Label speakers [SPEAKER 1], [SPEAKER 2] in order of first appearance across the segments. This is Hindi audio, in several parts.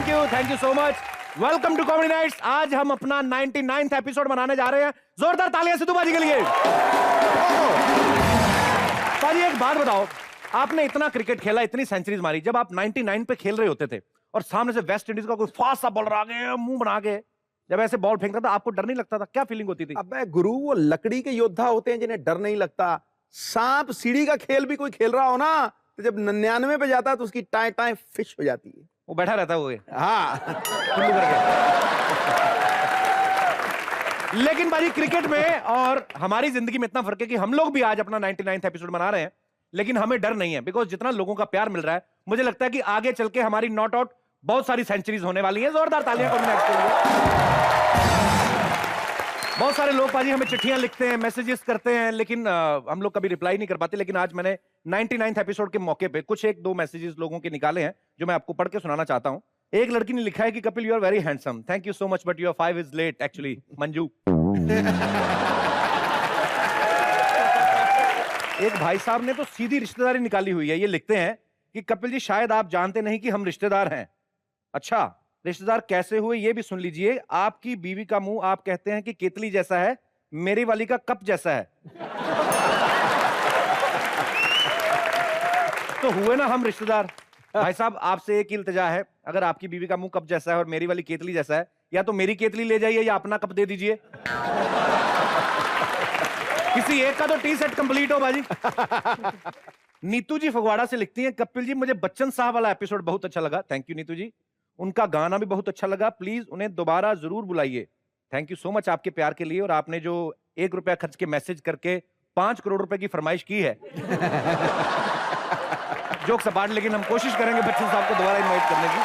[SPEAKER 1] Thank you so much. Welcome to comedy nights. आज हम अपना 99th एपिसोड मनाने जा रहे हैं। जोरदार तालियां सिद्धू बाजी के लिए। बाजी एक बात बताओ, आपने इतना क्रिकेट खेला, इतनी सेंचुरीज मारी, जब आप 99 पे खेल रहे होते थे और सामने से वेस्ट इंडीज का कोई फास्ट सा बॉलर आ गया, मुंह बना के जब ऐसे बॉल फेंकता था, आपको डर नहीं लगता था? क्या फीलिंग होती थी?
[SPEAKER 2] अबे गुरु, वो लकड़ी के योद्धा होते हैं जिन्हें डर नहीं लगता। सांप सीढ़ी का खेल भी कोई खेल रहा हो ना, तो जब 99 पे जाता है तो उसकी टाई टाई फिश हो जाती है।
[SPEAKER 1] वो बैठा रहता है वो।
[SPEAKER 2] हाँ
[SPEAKER 1] लेकिन बाजी क्रिकेट में और हमारी जिंदगी में इतना फर्क है कि हम लोग भी आज अपना 99th एपिसोड मना रहे हैं, लेकिन हमें डर नहीं है, बिकॉज जितना लोगों का प्यार मिल रहा है, मुझे लगता है कि आगे चल के हमारी नॉट आउट बहुत सारी सेंचुरीज होने वाली हैं। जोरदार तालियां कॉमेडी नाइट्स के लिए। बहुत सारे लोग बाजी हमें चिट्ठियां लिखते हैं, मैसेजेस करते हैं, लेकिन हम लोग कभी रिप्लाई नहीं कर पाते। लेकिन आज मैंने 99th एपिसोड के मौके पे कुछ एक दो मैसेजेस लोगों के निकाले हैं जो मैं आपको पढ़ के सुनाना चाहता हूं। एक लड़की ने लिखा है कि Kapil, you are very handsome, thank you so much, but your 5 is late actually, Manju. एक भाई साहब ने तो सीधी रिश्तेदारी निकाली हुई है। ये लिखते हैं कि कपिल जी, शायद आप जानते नहीं कि हम रिश्तेदार हैं। अच्छा, रिश्तेदार कैसे हुए ये भी सुन लीजिए। आपकी बीवी का मुंह आप कहते हैं कि केतली जैसा है, मेरी वाली का कप जैसा है। तो हुए ना हम रिश्तेदार। भाई साहब, आपसे एक ही इल्तिजा है, अगर आपकी बीवी का मुंह कप जैसा है और मेरी वाली केतली जैसा है, या तो मेरी केतली ले जाइए या अपना कप दे दीजिए। किसी एक का तो टी सेट कंप्लीट हो बाजी। नीतू जी फगवाड़ा से लिखती हैं, कपिल जी, मुझे बच्चन साहब वाला एपिसोड बहुत अच्छा लगा। थैंक यू नीतू जी। उनका गाना भी बहुत अच्छा लगा, प्लीज उन्हें दोबारा जरूर बुलाइए। थैंक यू सो मच आपके प्यार के लिए। और आपने जो 1 रुपया खर्च के मैसेज करके 5 करोड़ रुपए की फरमाइश की है, जोक सपाट, लेकिन हम कोशिश करेंगे बच्चन साहब को दोबारा इनवाइट करने की।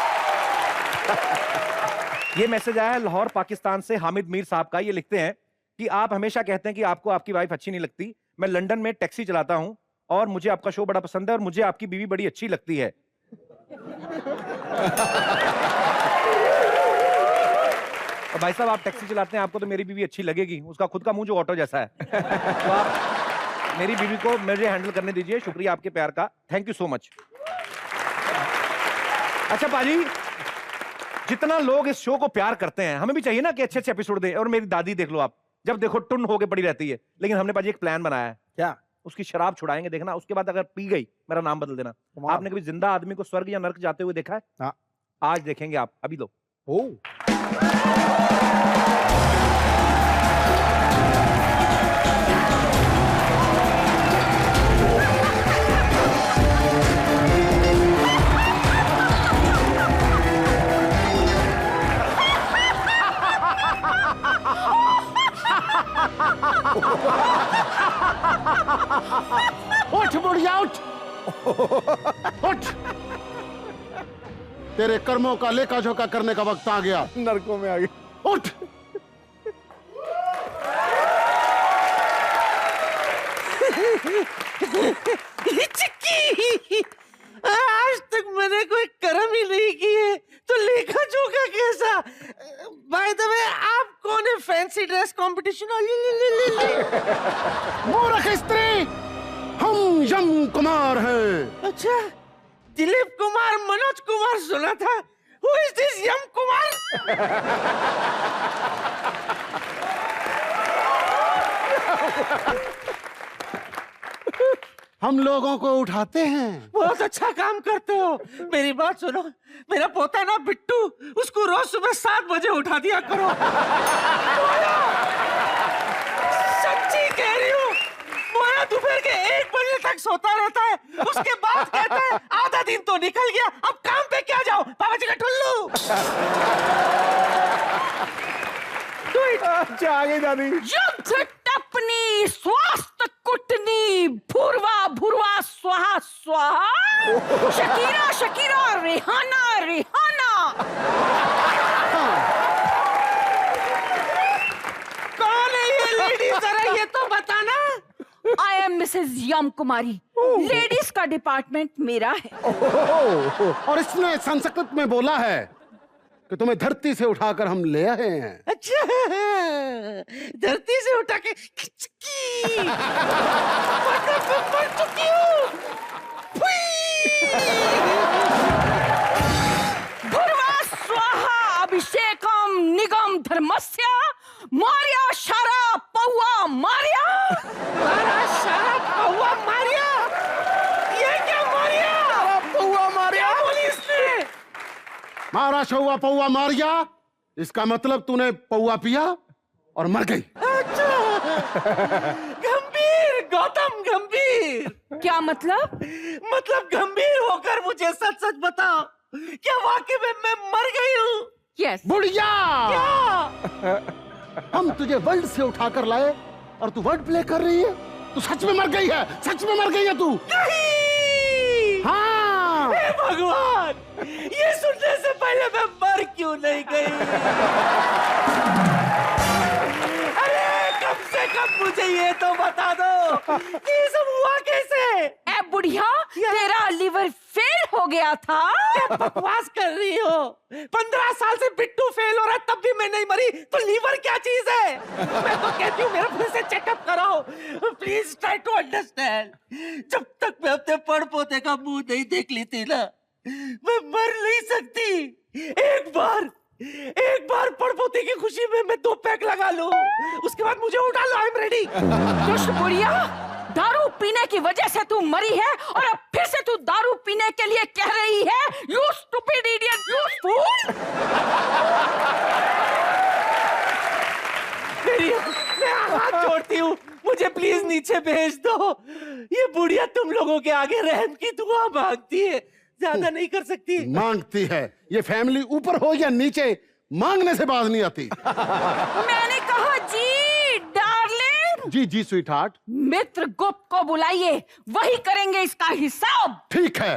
[SPEAKER 1] ये मैसेज आया है लाहौर पाकिस्तान से हामिद मीर साहब का। ये लिखते हैं कि आप हमेशा कहते हैं कि आपको आपकी वाइफ अच्छी नहीं लगती। मैं लंदन में टैक्सी चलाता हूं और मुझे आपका शो बड़ा पसंद है और मुझे आपकी बीवी बड़ी अच्छी लगती है। और भाई साहब, आप टैक्सी चलाते हैं, आपको तो मेरी बीवी अच्छी लगेगी, उसका खुद का मुंह जो ऑटो जैसा है। तो आप मेरी बीवी को मुझे हैंडल करने दीजिए। शुक्रिया आपके प्यार का, थैंक यू सो मच। अच्छा पाजी, जितना लोग इस शो को प्यार करते हैं, हमें भी चाहिए ना कि अच्छे अच्छे एपिसोड दे। और मेरी दादी देख लो आप, जब देखो टुन होके पड़ी रहती है। लेकिन हमने पाजी एक प्लान बनाया है।
[SPEAKER 2] क्या?
[SPEAKER 1] उसकी शराब छुड़ाएंगे, देखना। उसके बाद अगर पी गई, मेरा नाम बदल देना। आपने कभी जिंदा आदमी को स्वर्ग या नर्क जाते हुए देखा है?
[SPEAKER 2] हाँ।
[SPEAKER 1] आज देखेंगे आप, अभी लो।
[SPEAKER 3] उठ बुढ़िया उठ। उठ, तेरे कर्मों का लेखा जोखा करने का वक्त आ गया।
[SPEAKER 2] नरकों में आ गए।
[SPEAKER 3] उठ।
[SPEAKER 4] चिक्की, आज तक मैंने कोई कर्म ही नहीं किए, तो लेखा जोखा कैसा? बाय द वे, आप कौन है? Fancy dress competition?
[SPEAKER 3] मूर्ख स्त्री, हम यम कुमार हैं।
[SPEAKER 4] अच्छा, दिलीप कुमार, मनोज कुमार सुना था। Who is this यम कुमार?
[SPEAKER 3] हम लोगों को उठाते हैं।
[SPEAKER 4] बहुत अच्छा काम करते हो। मेरी बात सुनो, मेरा पोता ना बिट्टू, उसको रोज सुबह 7 बजे उठा दिया करो। सच्ची कह रही हूँ, मोया दोपहर के 1 बजे तक सोता रहता है, उसके बाद कहता है आधा दिन तो निकल गया, अब काम पे क्या जाओ, बाबा जी का टुल्लू।
[SPEAKER 2] अच्छा, आ गई दादी।
[SPEAKER 5] युद्ध टपनी स्वास्थ्य कुटनी भूरवा भूरवा स्वाहा स्वाहा शकीरा शकीरा रेहाना रेहाना।
[SPEAKER 4] कौन है ये लेडी, जरा ये तो बताना।
[SPEAKER 5] I am Mrs Yam Kumari, ladies का डिपार्टमेंट मेरा है।
[SPEAKER 3] और इसने संस्कृत में बोला है कि तुम्हें धरती से उठाकर हम ले आए हैं।
[SPEAKER 4] अच्छा, धरती से उठा के मर चुकी हूँ।
[SPEAKER 5] भूरवा
[SPEAKER 3] मारा शौआ पौआ मारिया, इसका मतलब तूने पौआ पिया और मर गई।
[SPEAKER 4] गंभीर, गौतम गंभीर।
[SPEAKER 5] क्या मतलब?
[SPEAKER 4] मतलब गंभीर होकर मुझे सच सच बताओ, क्या वाकई में मैं मर गई हूँ?
[SPEAKER 5] यस।
[SPEAKER 3] बुढ़िया,
[SPEAKER 4] क्या?
[SPEAKER 3] हम तुझे वर्ल्ड से उठाकर लाए और तू वर्ड प्ले कर रही है? तू सच में मर गई है, सच में मर गई है तू।
[SPEAKER 4] नहीं!
[SPEAKER 3] हाँ,
[SPEAKER 4] हे भगवान, ये सुनने से पहले मैं मर क्यों नहीं गई? अरे कम से कम मुझे ये तो बता दो कि ये सब हुआ कैसे?
[SPEAKER 5] ए बुढ़िया, तेरा लिवर फेल हो गया था।
[SPEAKER 4] क्या बकवास कर रही हो? 15 साल से बिट्टू फेल हो रहा है, तब भी मैं नहीं मरी, तो लीवर क्या चीज है? मैं तो कहती हूँ मेरा फिर से चेकअप कराओ। Please try to understand. जब तक मैं अपने पड़ पोते का मुंह नहीं देख लेती ना, मैं मर नहीं सकती। एक बार पड़पोते की खुशी में मैं 2 पैक लगा लूं, उसके बाद मुझे उठा लो। आई एम रेडी।
[SPEAKER 5] दुष्ट बुढ़िया, दारू पीने की वजह से तू मरी है और अब फिर से तू दारू पीने के लिए कह रही है? You stupid idiot, you fool.
[SPEAKER 4] मैं हाथ जोड़ती हूँ, मुझे प्लीज नीचे भेज दो। ये बुढ़िया तुम लोगों के आगे रहम की दुआ मांगती है, ज्यादा नहीं कर सकती।
[SPEAKER 3] मांगती है। ये फैमिली ऊपर हो या नीचे, मांगने से बात नहीं आती।
[SPEAKER 5] मैंने कहा जी डार्लिंग।
[SPEAKER 3] जी जी स्वीट हार्ट।
[SPEAKER 5] मित्र गुप्त को बुलाइए, वही करेंगे इसका हिसाब।
[SPEAKER 3] ठीक है।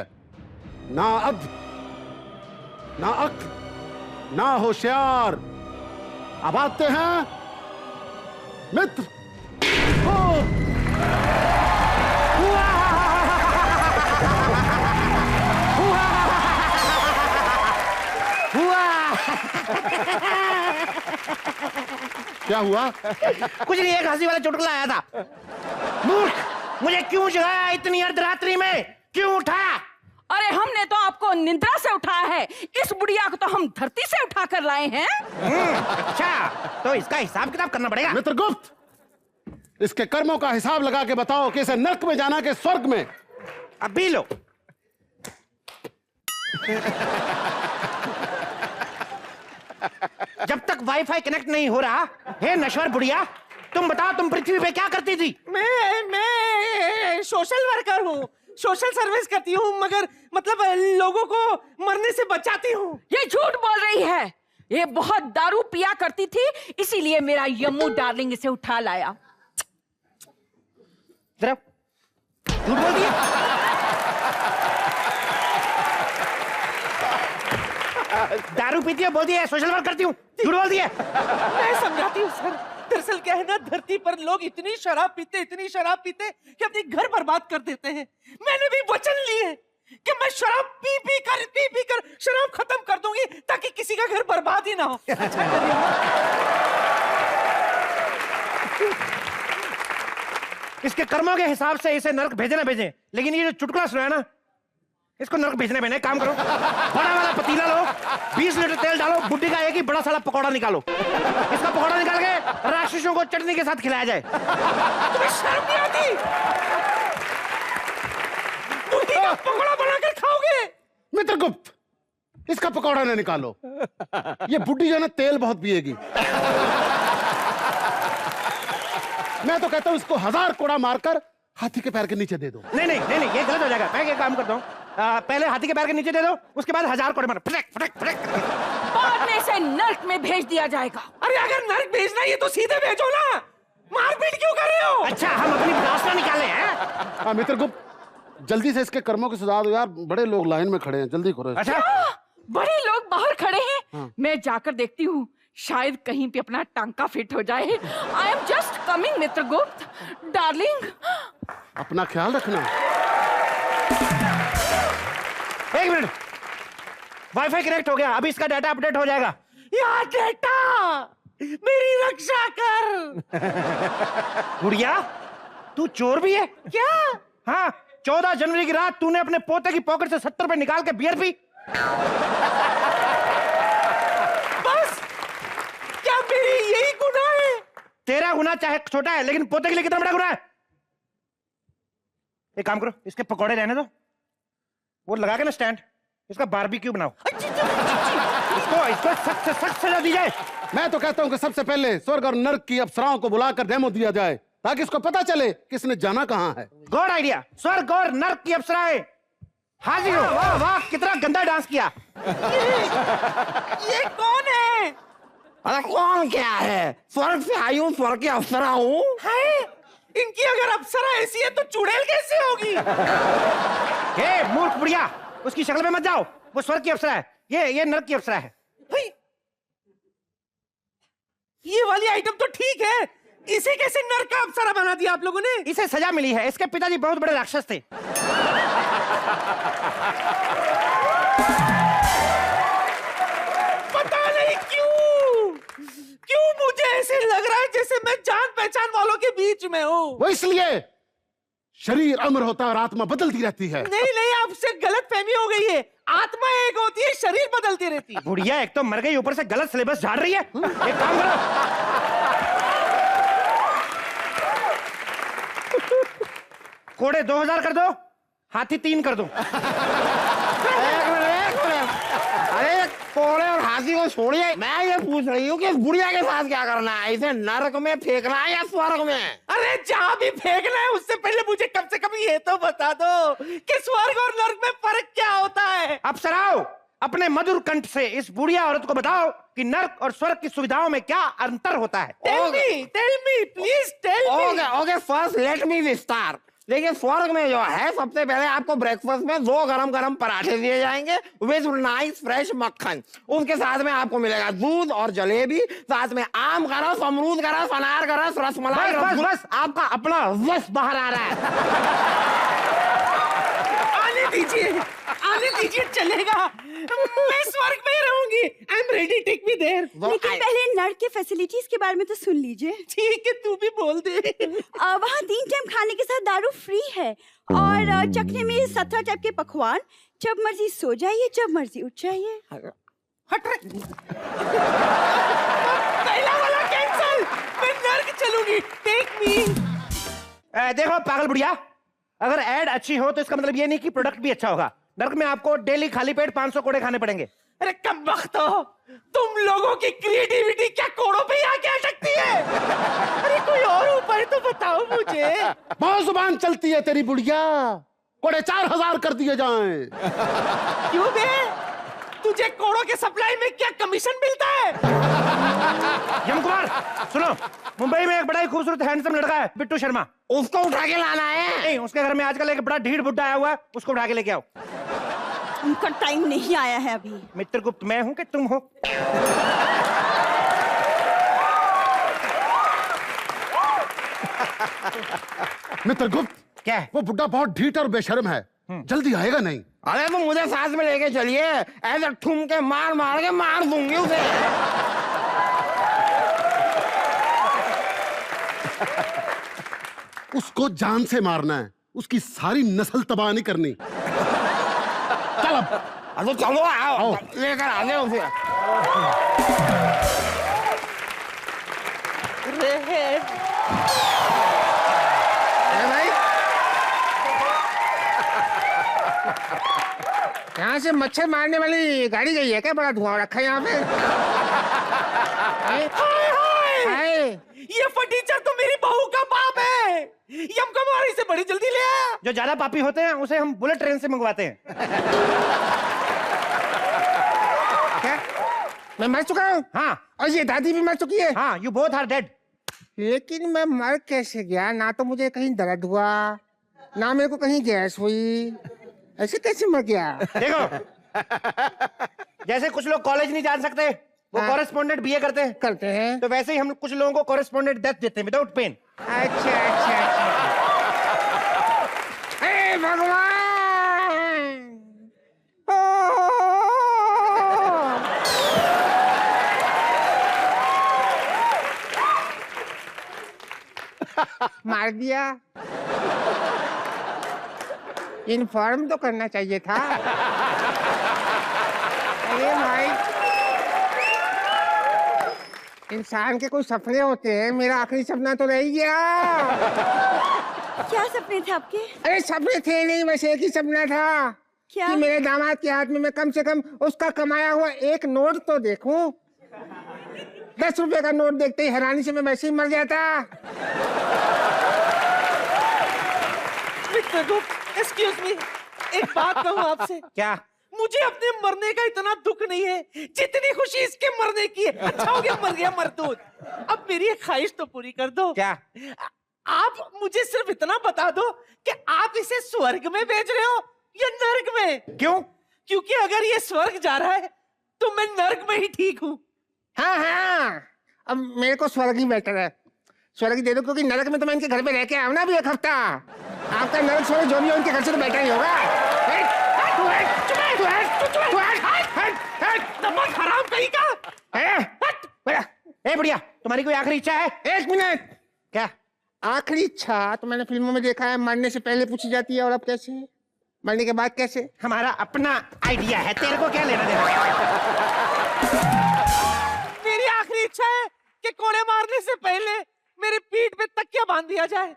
[SPEAKER 3] ना अद, ना अक, ना होशियार। अब आते हैं मित्र गुप्त। क्या हुआ?
[SPEAKER 1] कुछ नहीं, एक हंसी वाला चुटकुला आया था। मूर्ख, मुझे क्यों जगाया इतनी अर्धरात्रि में? क्यों उठाया?
[SPEAKER 5] अरे हमने तो आपको निद्रा से उठाया है, इस बुढ़िया को तो हम धरती से उठा कर लाए हैं।
[SPEAKER 1] अच्छा, तो इसका हिसाब किताब करना पड़ेगा।
[SPEAKER 3] मित्रगुप्त, इसके कर्मों का हिसाब लगा के बताओ कि इसे नर्क में जाना के स्वर्ग में।
[SPEAKER 1] अभी लो। जब तक वाईफाई कनेक्ट नहीं हो रहा, हे नश्वर बुढ़िया, तुम बताओ तुम पृथ्वी पे क्या करती थी?
[SPEAKER 4] मैं सोशल वर्कर हूँ, सोशल सर्विस करती हूँ, मगर मतलब लोगों को मरने से बचाती हूँ।
[SPEAKER 5] ये झूठ बोल रही है, ये बहुत दारू पिया करती थी, इसीलिए मेरा यम्मू डार्लिंग इसे उठा लाया।
[SPEAKER 1] जरा झूठ बोल दिया। दारू पीती है, बोल दिया सोशल वर्क करती हूँ, झूठ बोल दिया।
[SPEAKER 4] मैं समझाती हूँ सर, दरअसल क्या है ना, धरती पर लोग इतनी शराब पीते कि अपनी घर बर्बाद कर देते हैं। मैंने भी वचन लिए कि मैं शराब पी पी कर शराब खत्म कर दूंगी, ताकि किसी का घर बर्बाद ही ना हो। अच्छा करिए।
[SPEAKER 1] इसके कर्मों के हिसाब से इसे नरक भेजे ना भेजे, लेकिन ये जो चुटकुला सुना है ना, इसको नरक भेजने भेजने। काम करो, बड़ा वाला पतीला लो, 20 लीटर तेल डालो, बुड्ढी का एक ही बड़ा सारा पकौड़ा निकालो, इसका पकौड़ा निकाल के राक्षसों को चटनी के साथ खिलाया जाए।
[SPEAKER 4] तुम्हें शर्म नहीं आती? बुड्ढी का पकौड़ा बनाकर खाओगे?
[SPEAKER 3] मित्रगुप्त, इसका पकौड़ा ना निकालो, ये बुड्ढी जो ना तेल बहुत पिएगी। मैं तो कहता हूं इसको 1000 कोड़ा मारकर हाथी के पैर के नीचे दे दो।
[SPEAKER 1] नहीं नहीं नहीं नहीं, ये गलत हो जाएगा। मैं ये काम करता हूँ, पहले हाथी के पैर के नीचे दे दो, उसके बाद 1000 कोड़े मारो, फटक फटक फटक।
[SPEAKER 5] बाद में इसे नर्क में भेज दिया जाएगा।
[SPEAKER 4] अरे अगर नर्क भेजना है तो सीधे भेजो ना, मारपीट क्यों कर रहे हो?
[SPEAKER 1] अच्छा, हम अपनी विरासत निकाले हैं।
[SPEAKER 3] हाँ मित्रगुप्त, जल्दी से इसके कर्मों की सुधार दो यार, बड़े लोग लाइन में खड़े हैं, जल्दी करो।
[SPEAKER 1] अच्छा,
[SPEAKER 5] बड़े लोग बाहर खड़े हैं, मैं जाकर देखती हूँ, शायद कहीं पे अपना टांका फिट हो जाए। I am just coming Mitragupt darling.
[SPEAKER 3] अपना ख्याल रखना।
[SPEAKER 1] 1 मिनट, वाईफाई कनेक्ट हो गया, अभी इसका डाटा अपडेट हो जाएगा।
[SPEAKER 4] यार बेटा, मेरी रक्षा कर।
[SPEAKER 1] गुड़िया, तू चोर भी है
[SPEAKER 4] क्या?
[SPEAKER 1] हाँ, 14 जनवरी की रात तूने अपने पोते की पॉकेट से 70 रुपए निकाल के बियर पी।
[SPEAKER 4] बस, क्या मेरी यही गुनाह है?
[SPEAKER 1] तेरा गुनाह चाहे छोटा है, लेकिन पोते के लिए कितना बड़ा गुनाह है। एक काम करो, इसके पकौड़े रहने दो, वो लगा के ना स्टैंड, इसका बारबेक्यू बनाओ।
[SPEAKER 4] जी, जी, जी, जी।
[SPEAKER 1] इसको सख्त से सख्त सजा दी जाए।
[SPEAKER 3] मैं तो कहता हूं कि सबसे पहले स्वर्ग और नर्क की अप्सराओं को बुलाकर डेमो दिया जाए, ताकि इसको पता चले किसने जाना कहां है।
[SPEAKER 1] Good idea. स्वर्ग और नर्क की अप्सराएं हाजिर हो। वाह वाह, कितना गंदा डांस किया।
[SPEAKER 4] ये कौन है?
[SPEAKER 6] अरे कौन क्या है? स्वर्ग से आई हूँ, स्वर्ग की अप्सरा हूँ।
[SPEAKER 4] है? इनकी अगर अप्सरा ऐसी है तो चुड़ैल कैसे होगी?
[SPEAKER 1] हे मूर्ख बुढ़िया, उसकी शक्ल में मत जाओ। वो स्वर्ग की अप्सरा है, ये नर्क की अप्सरा है।
[SPEAKER 4] भाई, ये वाली आइटम तो ठीक है, इसे कैसे नर्क का अप्सरा बना दिया आप लोगों ने?
[SPEAKER 1] इसे सजा मिली है, इसके पिताजी बहुत बड़े राक्षस थे।
[SPEAKER 4] पता नहीं क्यों मुझे ऐसे लग रहा है जैसे मैं जान पहचान वालों के बीच में हूँ।
[SPEAKER 3] वो इसलिए शरीर अमर होता है और आत्मा बदलती रहती है।
[SPEAKER 4] नहीं, आपसे गलत फहमी हो गई है। आत्मा एक होती है, शरीर बदलती रहती है।
[SPEAKER 1] बुढ़िया एक तो मर गई, ऊपर से गलत सिलेबस झाड़ रही है। एक काम करो, कोड़े 2000 कर दो, हाथी 3 कर दो।
[SPEAKER 6] एक मिनट। अरे कोड़े और हाथी को छोड़िए, मैं ये पूछ रही हूँ कि इस बुढ़िया के साथ क्या करना है? इसे नरक में फेंकना है या स्वर्ग में?
[SPEAKER 4] अरे जहां भी फेंकना है उससे पहले मुझे कम से कम ये तो बता दो कि स्वर्ग और नर्क में फर्क क्या होता है।
[SPEAKER 1] अप्सराओ, अपने मधुर कंठ से इस बुढ़िया औरत को बताओ कि नर्क और स्वर्ग की सुविधाओं में क्या अंतर होता है।
[SPEAKER 4] Tell me please tell me.
[SPEAKER 6] Okay, first let me विस्तार। देखिए, स्वर्ग में जो है, सबसे पहले आपको ब्रेकफास्ट में 2 गरम पराठे दिए जाएंगे विद नाइस फ्रेश मक्खन। उसके साथ में आपको मिलेगा दूध और जलेबी, साथ में आम का रस, अमरूद का रस, अनार का रस, रसमलाई,
[SPEAKER 1] बस
[SPEAKER 6] आपका अपना रस बाहर आ रहा है।
[SPEAKER 4] आने दीजिए, चलेगा। मैं स्वर्ग में ही रहूंगी। I am ready, take me there.
[SPEAKER 7] लेकिन पहले नर्क के फैसिलिटीज के बारे में तो सुन लीजिए।
[SPEAKER 4] ठीक है, तू भी बोल दे।
[SPEAKER 7] वहाँ 3 टाइम खाने के साथ दारू फ्री है और चखने में 17 टाइप के पकवान। जब मर्जी सो जाइए, जब मर्जी उठ जाइए।
[SPEAKER 4] हट रे। पहला वाला कैंसिल। मैं नर्क चलूंगी, टेक मी।
[SPEAKER 1] देखो पागल बुढ़िया, अगर एड अच्छी हो तो इसका मतलब ये नहीं कि प्रोडक्ट भी अच्छा होगा। नर्क में आपको डेली खाली पेट 500 कोड़े खाने पड़ेंगे।
[SPEAKER 4] अरे कमबख्त हो, तुम लोगों की क्रिएटिविटी क्या कोड़ों पे आके अटकती है? अरे कोई और उपाय तो बताओ मुझे।
[SPEAKER 3] बहुत जुबान चलती है तेरी बुढ़िया। कोड़े 4000 कर दिए जाएं।
[SPEAKER 4] क्यों बे? तुझे कोड़ों के सप्लाई में क्या कमीशन मिलता है?
[SPEAKER 1] यम कुमार सुनो, मुंबई में एक बड़ा ही खूबसूरत हैंडसम लड़का है, बिट्टू शर्मा।
[SPEAKER 6] उसको उठा के लाना है।
[SPEAKER 1] नहीं, उसके घर में आजकल एक बड़ा ढीठ बुड्ढा आया हुआ है, उसको उठा के लेके आओ।
[SPEAKER 7] उनका टाइम नहीं आया है अभी।
[SPEAKER 1] मित्रगुप्त मैं हूं कि तुम हो?
[SPEAKER 3] मित्रगुप्त,
[SPEAKER 1] क्या है?
[SPEAKER 3] वो बुड्ढा बहुत ढीठ और बेशर्म है, जल्दी आएगा नहीं।
[SPEAKER 6] अरे तो मुझे साथ में लेके चलिए, ऐसे ठुमके मार के मार दूंगी उसे।
[SPEAKER 3] उसको जान से मारना है, उसकी सारी नस्ल तबाह नहीं करनी। चल अब।
[SPEAKER 6] अरे चलो, आओ लेकर आ जाओ उसे।
[SPEAKER 8] भाई, यहाँ से मच्छर मारने वाली गाड़ी गई है क्या? बड़ा धुआं रखा है यहाँ पे।
[SPEAKER 4] हाय, ये फटीचर तो मेरी बहू का बाप है। यम कुमार, इसे बड़ी जल्दी ले आया।
[SPEAKER 1] जो ज्यादा पापी होते हैं उसे हम बुलेट ट्रेन से मंगवाते हैं।
[SPEAKER 8] क्या मैं मर चुका हूँ?
[SPEAKER 1] हाँ
[SPEAKER 8] और ये दादी भी मर चुकी है?
[SPEAKER 1] हाँ, यू बोथ आर डेड।
[SPEAKER 8] लेकिन मैं मर कैसे गया? ना तो मुझे कहीं दर्द हुआ, ना मेरे को कहीं गैस हुई, ऐसे कैसे मर गया?
[SPEAKER 1] देखो, जैसे कुछ लोग कॉलेज नहीं जा सकते, वो
[SPEAKER 8] हाँ।
[SPEAKER 1] कॉरेस्पॉन्डेंट बीए करते हैं,
[SPEAKER 8] करते हैं।
[SPEAKER 1] तो वैसे ही हम कुछ लोगों को कॉरेस्पॉन्डेंट डेथ देते हैं विदाउट पेन।
[SPEAKER 8] अच्छा। हे भगवान! मार दिया। इन्फॉर्म तो करना चाहिए था। अरे भाई, इंसान के कोई सपने होते हैं, मेरा आखिरी सपना तो रह गया।
[SPEAKER 7] क्या सपने थे आपके?
[SPEAKER 8] अरे सपने थे नहीं, बस एक ही सपना था
[SPEAKER 7] क्या?
[SPEAKER 8] कि मेरे दामाद के हाथ में मैं कम से कम उसका कमाया हुआ एक नोट तो देखूं। 10 रुपए का नोट देखते ही हैरानी से मैं वैसे ही मर जाता।
[SPEAKER 4] मिस्टर गुप्त, एक्सक्यूज मी, एक बात कहूँ आपसे।
[SPEAKER 1] क्या?
[SPEAKER 4] मुझे अपने मरने का इतना दुख नहीं है जितनी खुशी इसके मरने की है। अच्छा हो गया, मर गया मरदूद। अब मेरी एक ख्वाहिश तो पूरी कर दो।
[SPEAKER 1] क्या?
[SPEAKER 4] आप मुझे सिर्फ इतना बता दो कि आप इसे स्वर्ग में भेज रहे हो या नर्क में?
[SPEAKER 1] क्यों?
[SPEAKER 4] क्योंकि अगर ये स्वर्ग जा रहा है तो मैं नर्क में ही ठीक हूँ।
[SPEAKER 8] हाँ हाँ, अब मेरे को स्वर्ग ही बेटर है। स्वर्ग ही दे दो, क्योंकि नरक में तो मैं इनके घर पे रह के आऊँ ना अभी एक हफ्ता। आपका नरक स्वर्ग जो भी हो, इनके घर से तो बेटर ही होगा।
[SPEAKER 4] नमक हराम कहीं का।
[SPEAKER 1] ए बुढ़िया, तुम्हारी कोई आखिरी इच्छा है?
[SPEAKER 8] 1 मिनट।
[SPEAKER 1] क्या?
[SPEAKER 8] आखिरी इच्छा तो मैंने फिल्मों में देखा है, मरने से पहले पूछी जाती है, और अब कैसे? मरने के बाद कैसे?
[SPEAKER 1] हमारा अपना आइडिया है, तेरे को क्या लेना देना?
[SPEAKER 4] मेरी आखिरी इच्छा है कि कोड़े मारने से पहले मेरी पीठ पे तकिया बांध दिया जाए।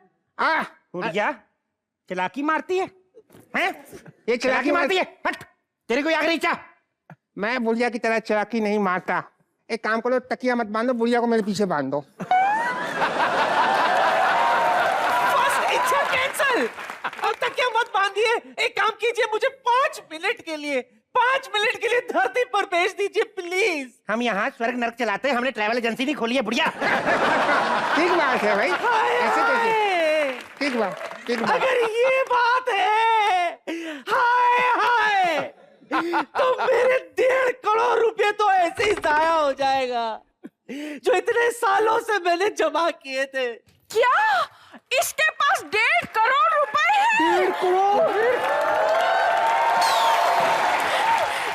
[SPEAKER 1] बुढ़िया चलाकी मारती है, हैं?
[SPEAKER 8] ये
[SPEAKER 1] चलाकी मारती है। हट, तेरी कोई आखिरी इच्छा?
[SPEAKER 8] मैं बुढ़िया की तरह चलाकी नहीं मारता। एक काम करो, तकिया मत बांधो, बुढ़िया को मेरे पीछे बांध दो।
[SPEAKER 4] फर्स्ट इच्छा कैंसल। अब तकिया मत बांधिए। एक काम कीजिए, मुझे 5 मिनट के लिए धरती पर भेज दीजिए प्लीज।
[SPEAKER 1] हम यहाँ स्वर्ग नरक चलाते हैं, हमने ट्रैवल एजेंसी नहीं खोली है बुढ़िया।
[SPEAKER 8] ठीक बात है भाई, ऐसे कैसे?
[SPEAKER 4] हाय,
[SPEAKER 8] ठीक बात, ठीक बात।
[SPEAKER 4] अगर ये बात है, हाय हाय, तो मेरे 1.5 करोड़ रुपए तो ऐसे ही जाया हो जाएगा जो इतने सालों से मैंने जमा किए थे।
[SPEAKER 5] क्या इसके पास 1.5 करोड़ रुपए हैं?
[SPEAKER 8] 1.5 करोड़?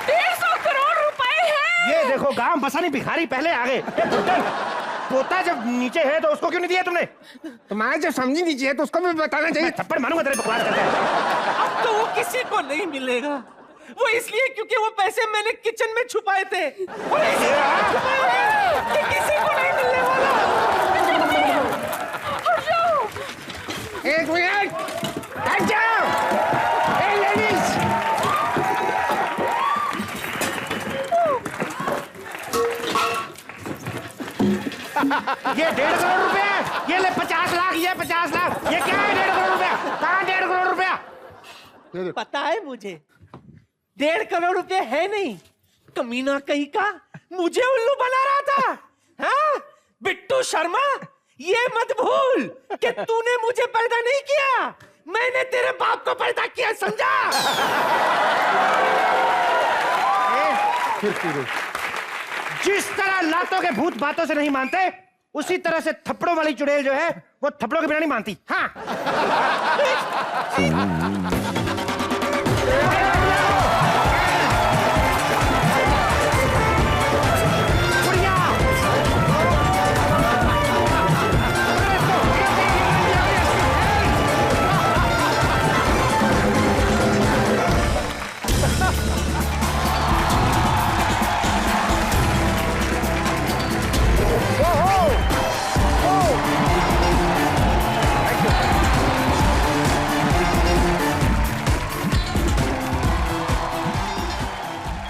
[SPEAKER 5] 150 करोड़ रुपए हैं।
[SPEAKER 1] ये देखो गांव बसानी भिखारी पहले आ गए। पोता जब नीचे है तो उसको क्यों नहीं दिया तुमने?
[SPEAKER 8] तुम्हारे जब समझी नीचे है तो उसको भी बताना चाहिए।
[SPEAKER 1] थप्पड़ मारूंगा तेरे बकवास करते हैं।
[SPEAKER 4] अब तो वो किसी को नहीं मिलेगा। वो इसलिए क्योंकि वो पैसे मैंने किचन में छुपाए थे। वो इसलिए छुपाए हैं कि किसी को नहीं मिलने वाला।
[SPEAKER 8] 1 मिनट, हट जाओ। Hey ladies,
[SPEAKER 1] ये 1.5 करोड़ रुपया है। ये ले 50 लाख, ये 50 लाख। ये क्या है 1.5 करोड़ रुपया? कहाँ 1.5 करोड़ रुपया?
[SPEAKER 4] पता है मुझे 1.5 करोड़ रुपए है नहीं। कमीना कहीं का मुझे उल्लू बना रहा था। हाँ? बिट्टू शर्मा, ये मत भूल कि तूने मुझे पैदा नहीं किया, मैंने तेरे बाप को पैदा किया, समझा?
[SPEAKER 1] जिस तरह लातों के भूत बातों से नहीं मानते, उसी तरह से थप्पड़ों वाली चुड़ैल जो है वो थप्पड़ों के बिना नहीं मानती। हाँ।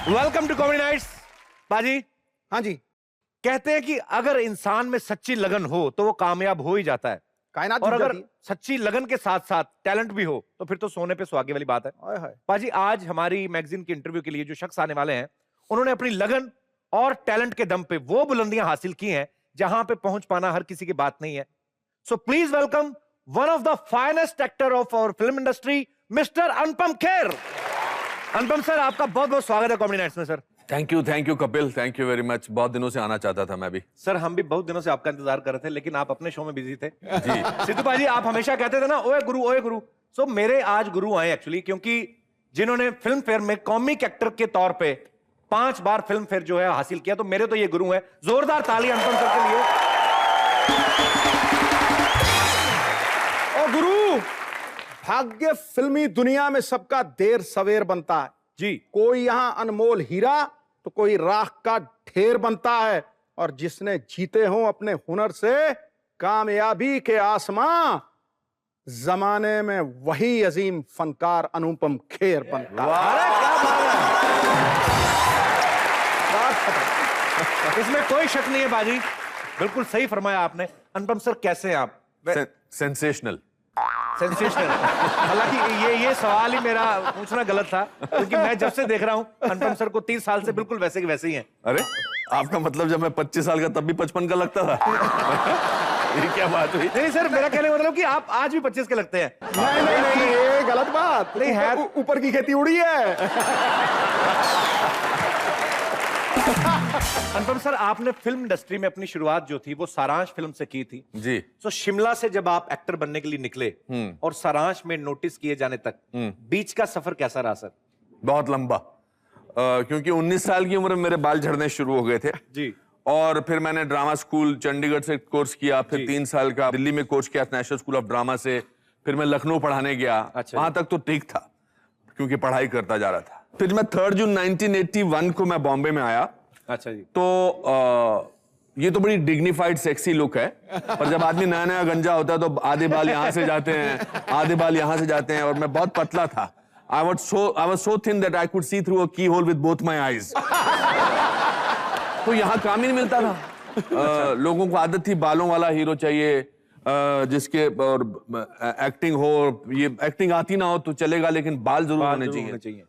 [SPEAKER 1] Welcome to comedy nights. बाजी,
[SPEAKER 2] हाँ जी,
[SPEAKER 1] कहते हैं कि अगर इंसान में सच्ची लगन हो तो वो कामयाब हो ही जाता है,
[SPEAKER 2] कायनात
[SPEAKER 1] और
[SPEAKER 2] जीत
[SPEAKER 1] अगर
[SPEAKER 2] जाती है।
[SPEAKER 1] सच्ची लगन के साथ साथ टैलेंट भी हो तो फिर तो सोने पे सुहागे वाली बात है।
[SPEAKER 2] हाय हाय।
[SPEAKER 1] बाजी, आज हमारी मैगजीन के इंटरव्यू के लिए जो शख्स आने वाले हैं, उन्होंने अपनी लगन और टैलेंट के दम पे वो बुलंदियां हासिल की हैं जहां पे पहुंच पाना हर किसी की बात नहीं है। So please welcome one of the finest actor of our film industry, mister Anupam Kher. Anupam sir, आपका बहुत बहुत स्वागत है कॉमेडी नाइट्स में। Sir
[SPEAKER 9] thank you Kapil, thank you very much. बहुत दिनों से आना चाहता था मैं भी।
[SPEAKER 1] सर हम भी बहुत दिनों से आपका इंतजार कर रहे थे, लेकिन आप अपने शो में बिजी थे।
[SPEAKER 9] जी।
[SPEAKER 1] सिद्धू भाजी, आप हमेशा कहते थे ना ओए गुरु ओए गुरु। सो मेरे आज गुरु आए एक्चुअली, क्योंकि जिन्होंने फिल्म फेयर में कॉमिक एक्टर के तौर पे 5 बार फिल्म फेयर जो है हासिल किया, तो मेरे तो ये गुरु हैं। जोरदार ताली अनुपम सर के लिए।
[SPEAKER 2] ओ गुरु, भाग्य फिल्मी दुनिया में सबका देर सवेर बनता है
[SPEAKER 1] जी।
[SPEAKER 2] कोई यहां अनमोल हीरा तो कोई राख का ढेर बनता है, और जिसने जीते हों अपने हुनर से कामयाबी के आसमां, जमाने में वही अजीम फनकार अनुपम खेर बनता।
[SPEAKER 1] अरे क्या बात है। इसमें कोई शक नहीं है बाजी, बिल्कुल सही फरमाया आपने। अनुपम सर कैसे हैं आप?
[SPEAKER 9] सेंसेशनल।
[SPEAKER 1] सेंसेशनल। हालांकि ये सवाल ही मेरा पूछना गलत था, क्योंकि मैं जब से देख रहा हूं अनुपम सर को 30 साल से बिल्कुल वैसे के वैसे ही हैं।
[SPEAKER 9] अरे आपका मतलब जब मैं 25 साल का तब भी 55 का लगता था? ये क्या बात हुई?
[SPEAKER 1] नहीं सर, मेरा कहने का मतलब कि आप आज भी 25 के लगते हैं।
[SPEAKER 2] नहीं, ये गलत बात
[SPEAKER 1] नहीं है।
[SPEAKER 2] ऊपर की खेती उड़ी है।
[SPEAKER 1] अनुपम सर, आपने फिल्म इंडस्ट्री में अपनी शुरुआत जो थी वो सारांश फिल्म से की थी
[SPEAKER 9] जी।
[SPEAKER 1] तो शिमला से जब आप एक्टर बनने के लिए निकले और सारांश में नोटिस किए जाने तक बीच का सफर कैसा रहा सर?
[SPEAKER 9] बहुत लंबा, क्योंकि 19 साल की उम्र में मेरे बाल झड़ने शुरू हो गए थे
[SPEAKER 1] जी।
[SPEAKER 9] और फिर मैंने ड्रामा स्कूल चंडीगढ़ से कोर्स किया, फिर 3 साल का दिल्ली में कोर्स किया नेशनल स्कूल ऑफ ड्रामा से, फिर मैं लखनऊ पढ़ाने गया।
[SPEAKER 1] अच्छा।
[SPEAKER 9] वहां तक तो ठीक था क्योंकि पढ़ाई करता जा रहा था। फिर मैं 3 जून 1981 को मैं बॉम्बे में आया।
[SPEAKER 1] अच्छा जी।
[SPEAKER 9] तो ये तो बड़ी डिग्निफाइड सेक्सी लुक है, पर जब आदमी नया नया गंजा होता है तो आधे बाल यहां से जाते हैं, आधे बाल यहां से जाते हैं, और मैं बहुत पतला था। I was so thin that I could see through a keyhole with both my eyes. तो यहाँ काम ही नहीं मिलता था। लोगों को आदत थी बालों वाला हीरो चाहिए, जिसके और एक्टिंग हो, ये एक्टिंग आती ना हो तो चलेगा लेकिन बाल जरूर होने चाहिए।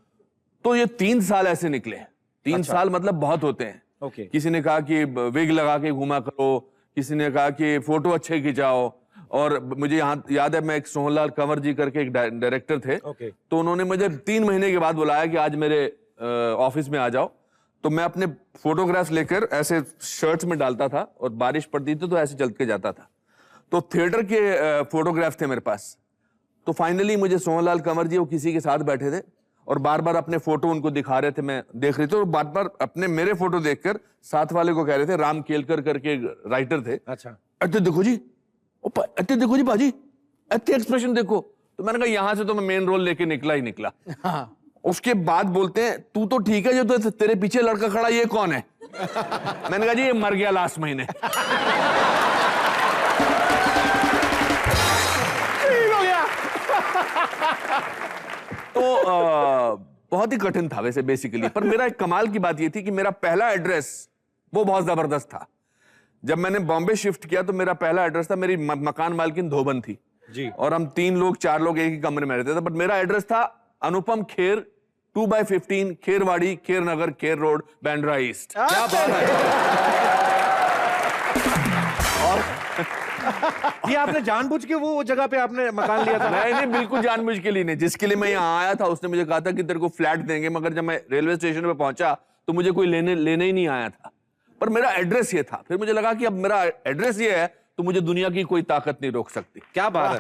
[SPEAKER 9] तो ये 3 साल ऐसे निकले। 3 साल मतलब बहुत होते हैं।
[SPEAKER 1] ओके।
[SPEAKER 9] किसी ने कहा कि विग लगा के घूमा करो, किसी ने कहा कि फोटो अच्छे खिंचाओ, और मुझे यहाँ याद है मैं एक सोहनलाल कंवर जी करके एक डायरेक्टर थे।
[SPEAKER 1] ओके।
[SPEAKER 9] तो उन्होंने मुझे 3 महीने के बाद बुलाया कि आज मेरे ऑफिस में आ जाओ। तो मैं अपने फोटोग्राफ्स लेकर ऐसे शर्ट्स में डालता था और बारिश पड़ती थी तो ऐसे चल के जाता था। तो थिएटर के फोटोग्राफ थे मेरे पास। तो फाइनली मुझे सोहनलाल कंवर जी वो किसी के साथ बैठे थे और बार बार अपने फोटो उनको दिखा रहे थे, मैं देख रही थी, और बार बार अपने मेरे फोटो देखकर साथ वाले को कह रहे थे, राम केलकर करके राइटर थे।
[SPEAKER 1] अच्छा।
[SPEAKER 9] अरे देखो जी, अरे देखो जी बाजी, अरे एक्सप्रेशन देखो। तो मैंने कहा यहां से तो मैं मेन रोल लेके निकला ही निकला। उसके बाद बोलते हैं तू तो ठीक है, जो तो तेरे पीछे लड़का खड़ा ये कौन है? मैंने कहा जी ये मर गया लास्ट महीने। तो बहुत ही कठिन था वैसे बेसिकली, पर मेरा एक कमाल की बात ये थी कि मेरा पहला एड्रेस वो बहुत जबरदस्त था। जब मैंने बॉम्बे शिफ्ट किया तो मेरा पहला एड्रेस था, मेरी मकान मालकिन धोबन थी
[SPEAKER 1] जी, और
[SPEAKER 9] हम 3 लोग 4 लोग एक ही कमरे में रहते थे। बट मेरा एड्रेस था अनुपम खेर, 2/15 खेरवाड़ी, खेर नगर, खेर रोड, बांद्रा ईस्ट।
[SPEAKER 1] क्या बात है। और ये आपने जानबूझ के वो जगह पे आपने मकान लिया था?
[SPEAKER 9] नहीं, बिल्कुल जानबूझ के लिए नहीं। जिसके लिए मैं यहाँ आया था उसने मुझे कहा था कि तेरे को फ्लैट देंगे, मगर जब मैं रेलवे स्टेशन पे पहुंचा तो मुझे कोई लेने ही नहीं आया था। पर मेरा एड्रेस ये था। फिर मुझे लगा कि अब मेरा एड्रेस ये है तो मुझे दुनिया की कोई ताकत नहीं रोक सकती।
[SPEAKER 1] क्या बात है।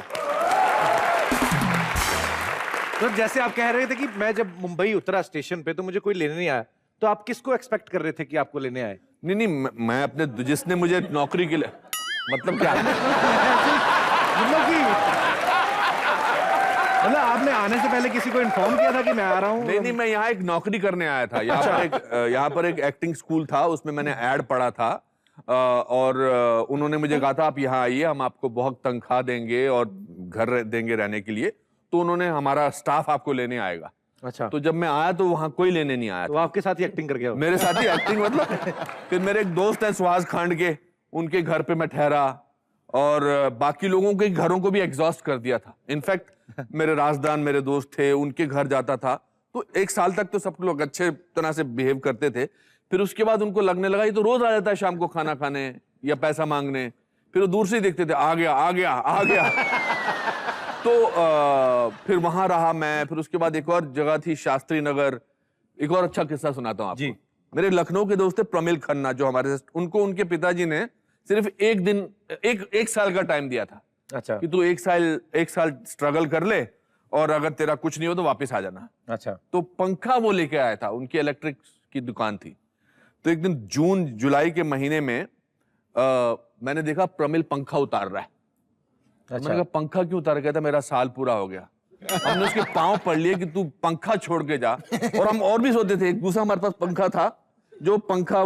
[SPEAKER 1] तो जैसे आप कह रहे थे कि मैं जब मुंबई उतरा स्टेशन पे तो मुझे कोई लेने नहीं आया, तो आप किसको एक्सपेक्ट कर रहे थे कि आपको लेने आए?
[SPEAKER 9] नहीं, मैं अपने जिसने मुझे नौकरी के लिए, मतलब क्या
[SPEAKER 1] मतलब आपने आने से पहले किसी को इन्फॉर्म किया था कि मैं आ रहा हूँ?
[SPEAKER 9] नहीं, मैं यहाँ एक नौकरी करने आया था। यहाँ पर एक एक्टिंग स्कूल था, उसमें मैंने ऐड पढ़ा था और उन्होंने मुझे कहा था आप यहाँ आइए, हम आपको बहुत तनख्वाह देंगे और घर देंगे रहने के लिए, तो उन्होंने हमारा स्टाफ आपको लेने आएगा।
[SPEAKER 1] अच्छा।
[SPEAKER 9] तो जब मैं आया तो वहाँ कोई लेने नहीं आया।
[SPEAKER 1] तो आपके साथ ही एक्टिंग कर गया?
[SPEAKER 9] मेरे साथ ही एक्टिंग मतलब। फिर मेरे एक दोस्त है सुहास खांड के, उनके घर पे मैं ठहरा और बाकी लोगों के घरों को भी एग्जॉस्ट कर दिया था। इनफैक्ट मेरे राजदान मेरे दोस्त थे, उनके घर जाता था। तो 1 साल तक तो सब लोग अच्छे तरह से बिहेव करते थे। फिर उसके बाद उनको लगने लगा ये तो रोज आ जाता है शाम को खाना खाने या पैसा मांगने। फिर वो दूर से ही देखते थे, आ गया आ गया आ गया। तो फिर वहां रहा मैं। फिर उसके बाद एक और जगह थी शास्त्री नगर। एक और अच्छा किस्सा सुनाता हूँ आपको। मेरे लखनऊ के दोस्त थे प्रमिल खन्ना, जो हमारे उनको उनके पिताजी ने सिर्फ एक साल का टाइम दिया था।
[SPEAKER 1] अच्छा।
[SPEAKER 9] कि तू एक साल स्ट्रगल कर ले और अगर तेरा कुछ नहीं हो तो वापस आ जाना।
[SPEAKER 1] अच्छा।
[SPEAKER 9] तो पंखा वो लेके आया था, उनकी इलेक्ट्रिक की दुकान थी। तो एक दिन जून जुलाई के महीने में मैंने देखा प्रमिल पंखा उतार रहा है। अच्छा। मैंने कहा पंखा क्यों उतार? कहता मेरा साल पूरा हो गया। हमने उसके पांव पड़ लिए कि तू पंखा छोड़ के जा। और हम और भी सोते थे। एक दूसरा हमारे पास पंखा था, जो पंखा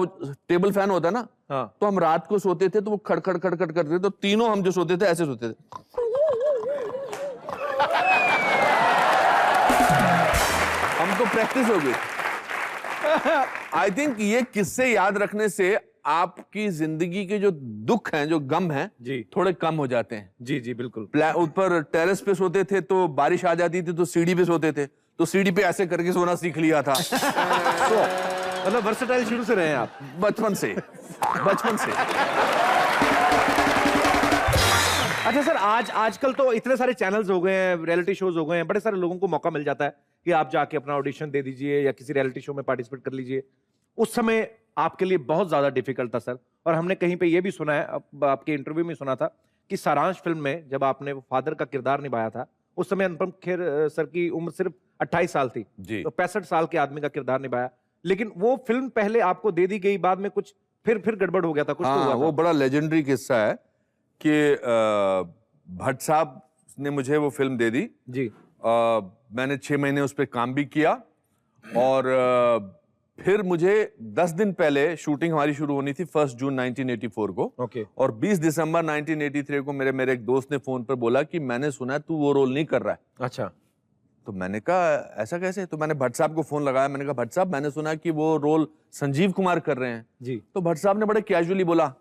[SPEAKER 9] टेबल फैन होता है ना। हाँ। तो हम रात को सोते थे तो वो खड़खड़ खड़खड़ करते थे, तो तीनों हम जो सोते थे ऐसे सोते थे। प्रैक्टिस हो गई। आई थिंक ये किस्से याद रखने से आपकी जिंदगी के जो दुख हैं, जो गम हैं,
[SPEAKER 1] जी
[SPEAKER 9] थोड़े कम हो जाते हैं।
[SPEAKER 1] जी जी बिल्कुल।
[SPEAKER 9] ऊपर टेरेस पे सोते थे तो बारिश आ जाती थी, तो सीढ़ी पे सोते थे, तो सीढ़ी पे ऐसे करके सोना सीख लिया था।
[SPEAKER 1] मतलब वर्सेटाइल शुरू से रहे हैं आप?
[SPEAKER 9] बचपन से।
[SPEAKER 1] अच्छा सर, आजकल तो इतने सारे चैनल्स हो गए हैं, रियलिटी शोज हो गए हैं, बड़े सारे लोगों को मौका मिल जाता है कि आप जाके अपना ऑडिशन दे दीजिए या किसी रियलिटी शो में पार्टिसिपेट कर लीजिए। उस समय आपके लिए बहुत ज्यादा डिफिकल्ट था सर, और हमने कहीं पे ये भी सुना है, आपके इंटरव्यू में सुना था कि सारांश फिल्म में जब आपने वो फादर का किरदार निभाया था, उस समय अनुपम खेर सर की उम्र सिर्फ 28 साल थी
[SPEAKER 9] जी।
[SPEAKER 1] तो 65 साल के आदमी का किरदार निभाया, लेकिन वो फिल्म पहले आपको दे दी गई, बाद में कुछ फिर गड़बड़ हो गया था, कुछ तो हुआ था।
[SPEAKER 9] वो बड़ा लेजेंडरी किस्सा है कि भट्ट साहब ने मुझे वो फिल्म दे दी
[SPEAKER 1] जी।
[SPEAKER 9] मैंने 6 महीने उस पर काम भी किया, और फिर मुझे 10 दिन पहले शूटिंग हमारी शुरू होनी थी 1 जून 1984 को।
[SPEAKER 1] ओके।
[SPEAKER 9] और 20 दिसंबर 1983 को मेरे एक दोस्त ने फोन पर बोला कि मैंने सुना है तू वो रोल नहीं कर रहा है।
[SPEAKER 1] अच्छा।
[SPEAKER 9] तो मैंने कहा ऐसा कैसे? तो मैंने भट्ट साहब को फोन लगाया, मैंने कहा भट्ट साहब मैंने सुना कि वो रोल संजीव कुमार कर रहे हैं।
[SPEAKER 1] जी।
[SPEAKER 9] तो भट्ट साहब ने बड़े कैजुअली बोला,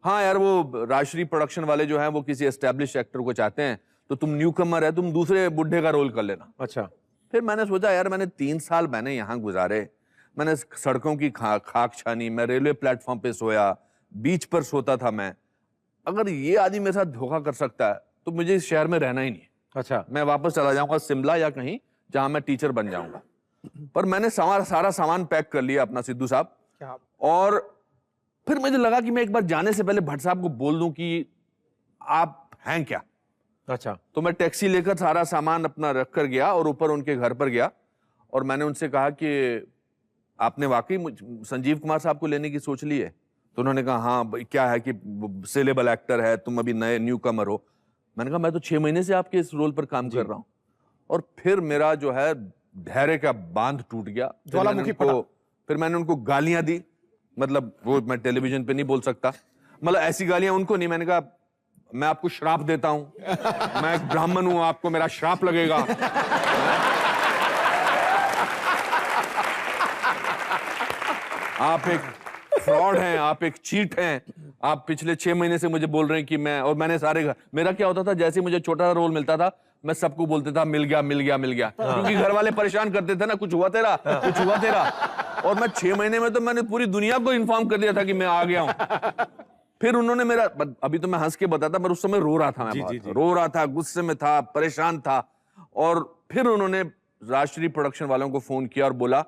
[SPEAKER 9] हाँ यार वो राजश्री प्रोडक्शन वाले जो हैं वो किसी एस्टेब्लिश एक्टर को चाहते हैं, तो तुम न्यू कमर है, तुम दूसरे बुढ़े का रोल कर लेना।
[SPEAKER 1] अच्छा।
[SPEAKER 9] फिर मैंने सोचा यार मैंने 3 साल मैंने यहाँ गुजारे, मैंने सड़कों की खाक छानी, मैं रेलवे प्लेटफॉर्म पे सोया, बीच पर सोता था मैं। अगर ये आदमी मेरे साथ धोखा कर सकता है तो मुझे इस शहर में रहना ही नहीं।
[SPEAKER 1] अच्छा।
[SPEAKER 9] मैं वापस चला जाऊंगा शिमला या कहीं जहां मैं टीचर बन जाऊंगा। पर मैंने सारा सामान पैक कर लिया अपना, सिद्धू साहब। और फिर मुझे लगा कि मैं एक बार जाने से पहले भट्ट साहब को बोल दूं कि आप हैं क्या।
[SPEAKER 1] अच्छा।
[SPEAKER 9] तो मैं टैक्सी लेकर सारा सामान अपना रख कर गया और ऊपर उनके घर पर गया, और मैंने उनसे कहा कि आपने वाकई संजीव कुमार साहब को लेने की सोच ली है? तो उन्होंने कहा हाँ क्या है कि सेलेबल एक्टर है, तुम अभी नए न्यू कमर हो। मैंने कहा मैं तो 6 महीने से आपके इस रोल पर काम कर रहा हूं। और फिर मेरा जो है धैर्य का बांध टूट गया। फिर मैंने उनको गालियां दी, मतलब वो मैं टेलीविजन पे नहीं बोल सकता, मतलब ऐसी गालियां उनको नहीं। मैंने कहा मैं आपको श्राप देता हूं, मैं एक ब्राह्मण हूं, आपको मेरा श्राप लगेगा। आप एक फ्रॉड हैं, आप एक चीट हैं, आप पिछले 6 महीने से मुझे बोल रहे हैं कि मैं, और मैंने सारे घर, मेरा क्या होता था जैसे मुझे छोटा रोल मिलता था मैं सबको बोलता था मिल गया मिल गया मिल गया, क्योंकि घर वाले परेशान करते थे ना, कुछ हुआ तेरा कुछ हुआ तेरा। और मैं 6 महीने में तो मैंने पूरी दुनिया को इन्फॉर्म कर दिया था कि मैं आ गया हूं। फिर उन्होंने मेरा, अभी तो मैं हंस के बताता, पर उस समय रो रहा था मैं, रो रहा था, गुस्से में था, परेशान था। और फिर उन्होंने राजश्री प्रोडक्शन वालों को फोन किया और बोला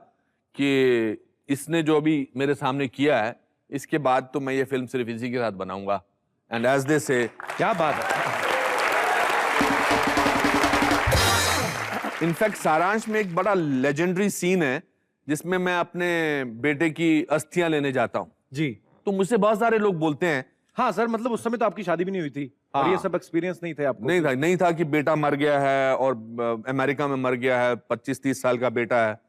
[SPEAKER 9] कि इसने जो अभी मेरे सामने किया है, इसके बाद तो मैं ये फिल्म सिर्फ इसी के साथ बनाऊंगा। एंड एज दे से,
[SPEAKER 1] क्या बात है।
[SPEAKER 9] इनफैक्ट सारांश में एक बड़ा लेजेंडरी सीन है जिसमें मैं अपने बेटे की अस्थियां लेने जाता हूं
[SPEAKER 1] जी।
[SPEAKER 9] तो मुझसे बहुत सारे लोग बोलते हैं,
[SPEAKER 1] हाँ सर, मतलब उस समय तो आपकी शादी भी नहीं हुई थी और ये सब एक्सपीरियंस नहीं थे आपको?
[SPEAKER 9] नहीं था कि बेटा मर गया है और अमेरिका में मर गया है, 25-30 साल का बेटा है।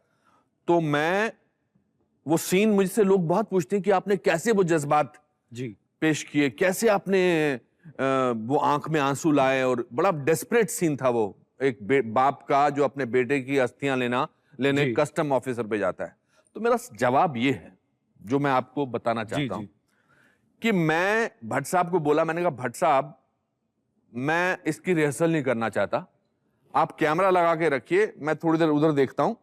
[SPEAKER 9] तो मैं वो सीन, मुझसे लोग बहुत पूछते हैं कि आपने कैसे वो जज्बात
[SPEAKER 1] जी
[SPEAKER 9] पेश किए, कैसे आपने वो आंख में आंसू लाए, और बड़ा डेस्परेट सीन था वो, एक बाप का जो अपने बेटे की अस्थियां लेने कस्टम ऑफिसर पे जाता है। तो मेरा जवाब ये है जो मैं आपको बताना चाहता हूं कि मैं भट्ट साहब को बोला, मैंने कहा भट्ट साहब मैं इसकी रिहर्सल नहीं करना चाहता, आप कैमरा लगा के रखिए, मैं थोड़ी देर उधर देखता हूं,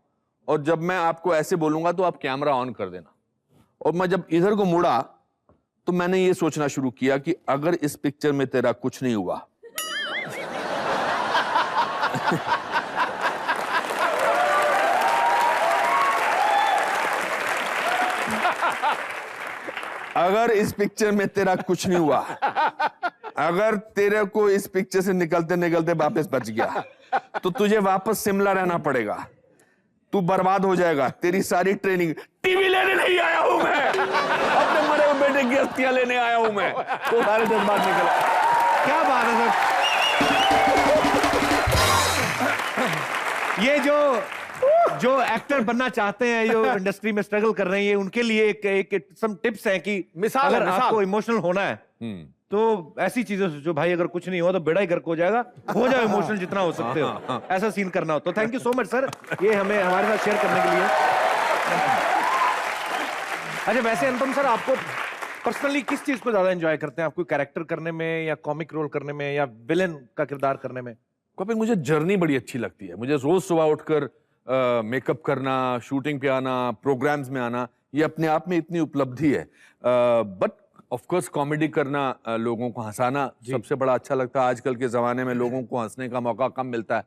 [SPEAKER 9] और जब मैं आपको ऐसे बोलूंगा तो आप कैमरा ऑन कर देना। और मैं जब इधर को मुड़ा तो मैंने ये सोचना शुरू किया कि अगर इस पिक्चर में तेरा कुछ नहीं हुआ अगर इस पिक्चर में तेरा कुछ नहीं हुआ, अगर तेरे को इस पिक्चर से निकलते निकलते वापस बच गया तो तुझे वापस शिमला रहना पड़ेगा, तू बर्बाद हो जाएगा, तेरी सारी ट्रेनिंग। टीवी लेने नहीं आया हूं मैं, अपने मरे हुए बेटे की अस्थियां लेने आया हूं मैं। तो सारे जज्बात निकला।
[SPEAKER 1] क्या बात है सर। ये जो एक्टर बनना चाहते हैं, जो इंडस्ट्री में स्ट्रगल कर रहे हैं, ये उनके लिए एक सम टिप्स हैं कि
[SPEAKER 2] मिसाल
[SPEAKER 1] अगर आपको इमोशनल होना है तो ऐसी चीजें सोचो भाई, अगर कुछ नहीं हुआ तो बेड़ा ही गर्क हो जाएगा, हो जाओ इमोशनल जितना हो सकते हो, ऐसा सीन करना हो तो। Thank you so much sir, ये हमें हमारे साथ शेयर करने के लिए। अच्छा वैसे अनुपम सर, आपको पर्सनली किस चीज को ज्यादा एंजॉय करते हैं? आप कोई कैरेक्टर करने में, या कॉमिक रोल करने में, या विलेन का किरदार करने में?
[SPEAKER 9] कपिल, मुझे जर्नी बड़ी अच्छी लगती है। मुझे रोज सुबह उठकर मेकअप करना, शूटिंग पे आना, प्रोग्राम्स में आना, ये अपने आप में इतनी उपलब्धि है। बट ऑफ कोर्स कॉमेडी करना, लोगों को हंसाना सबसे बड़ा अच्छा लगता है। आजकल के जमाने में लोगों को हंसने का मौका कम मिलता है,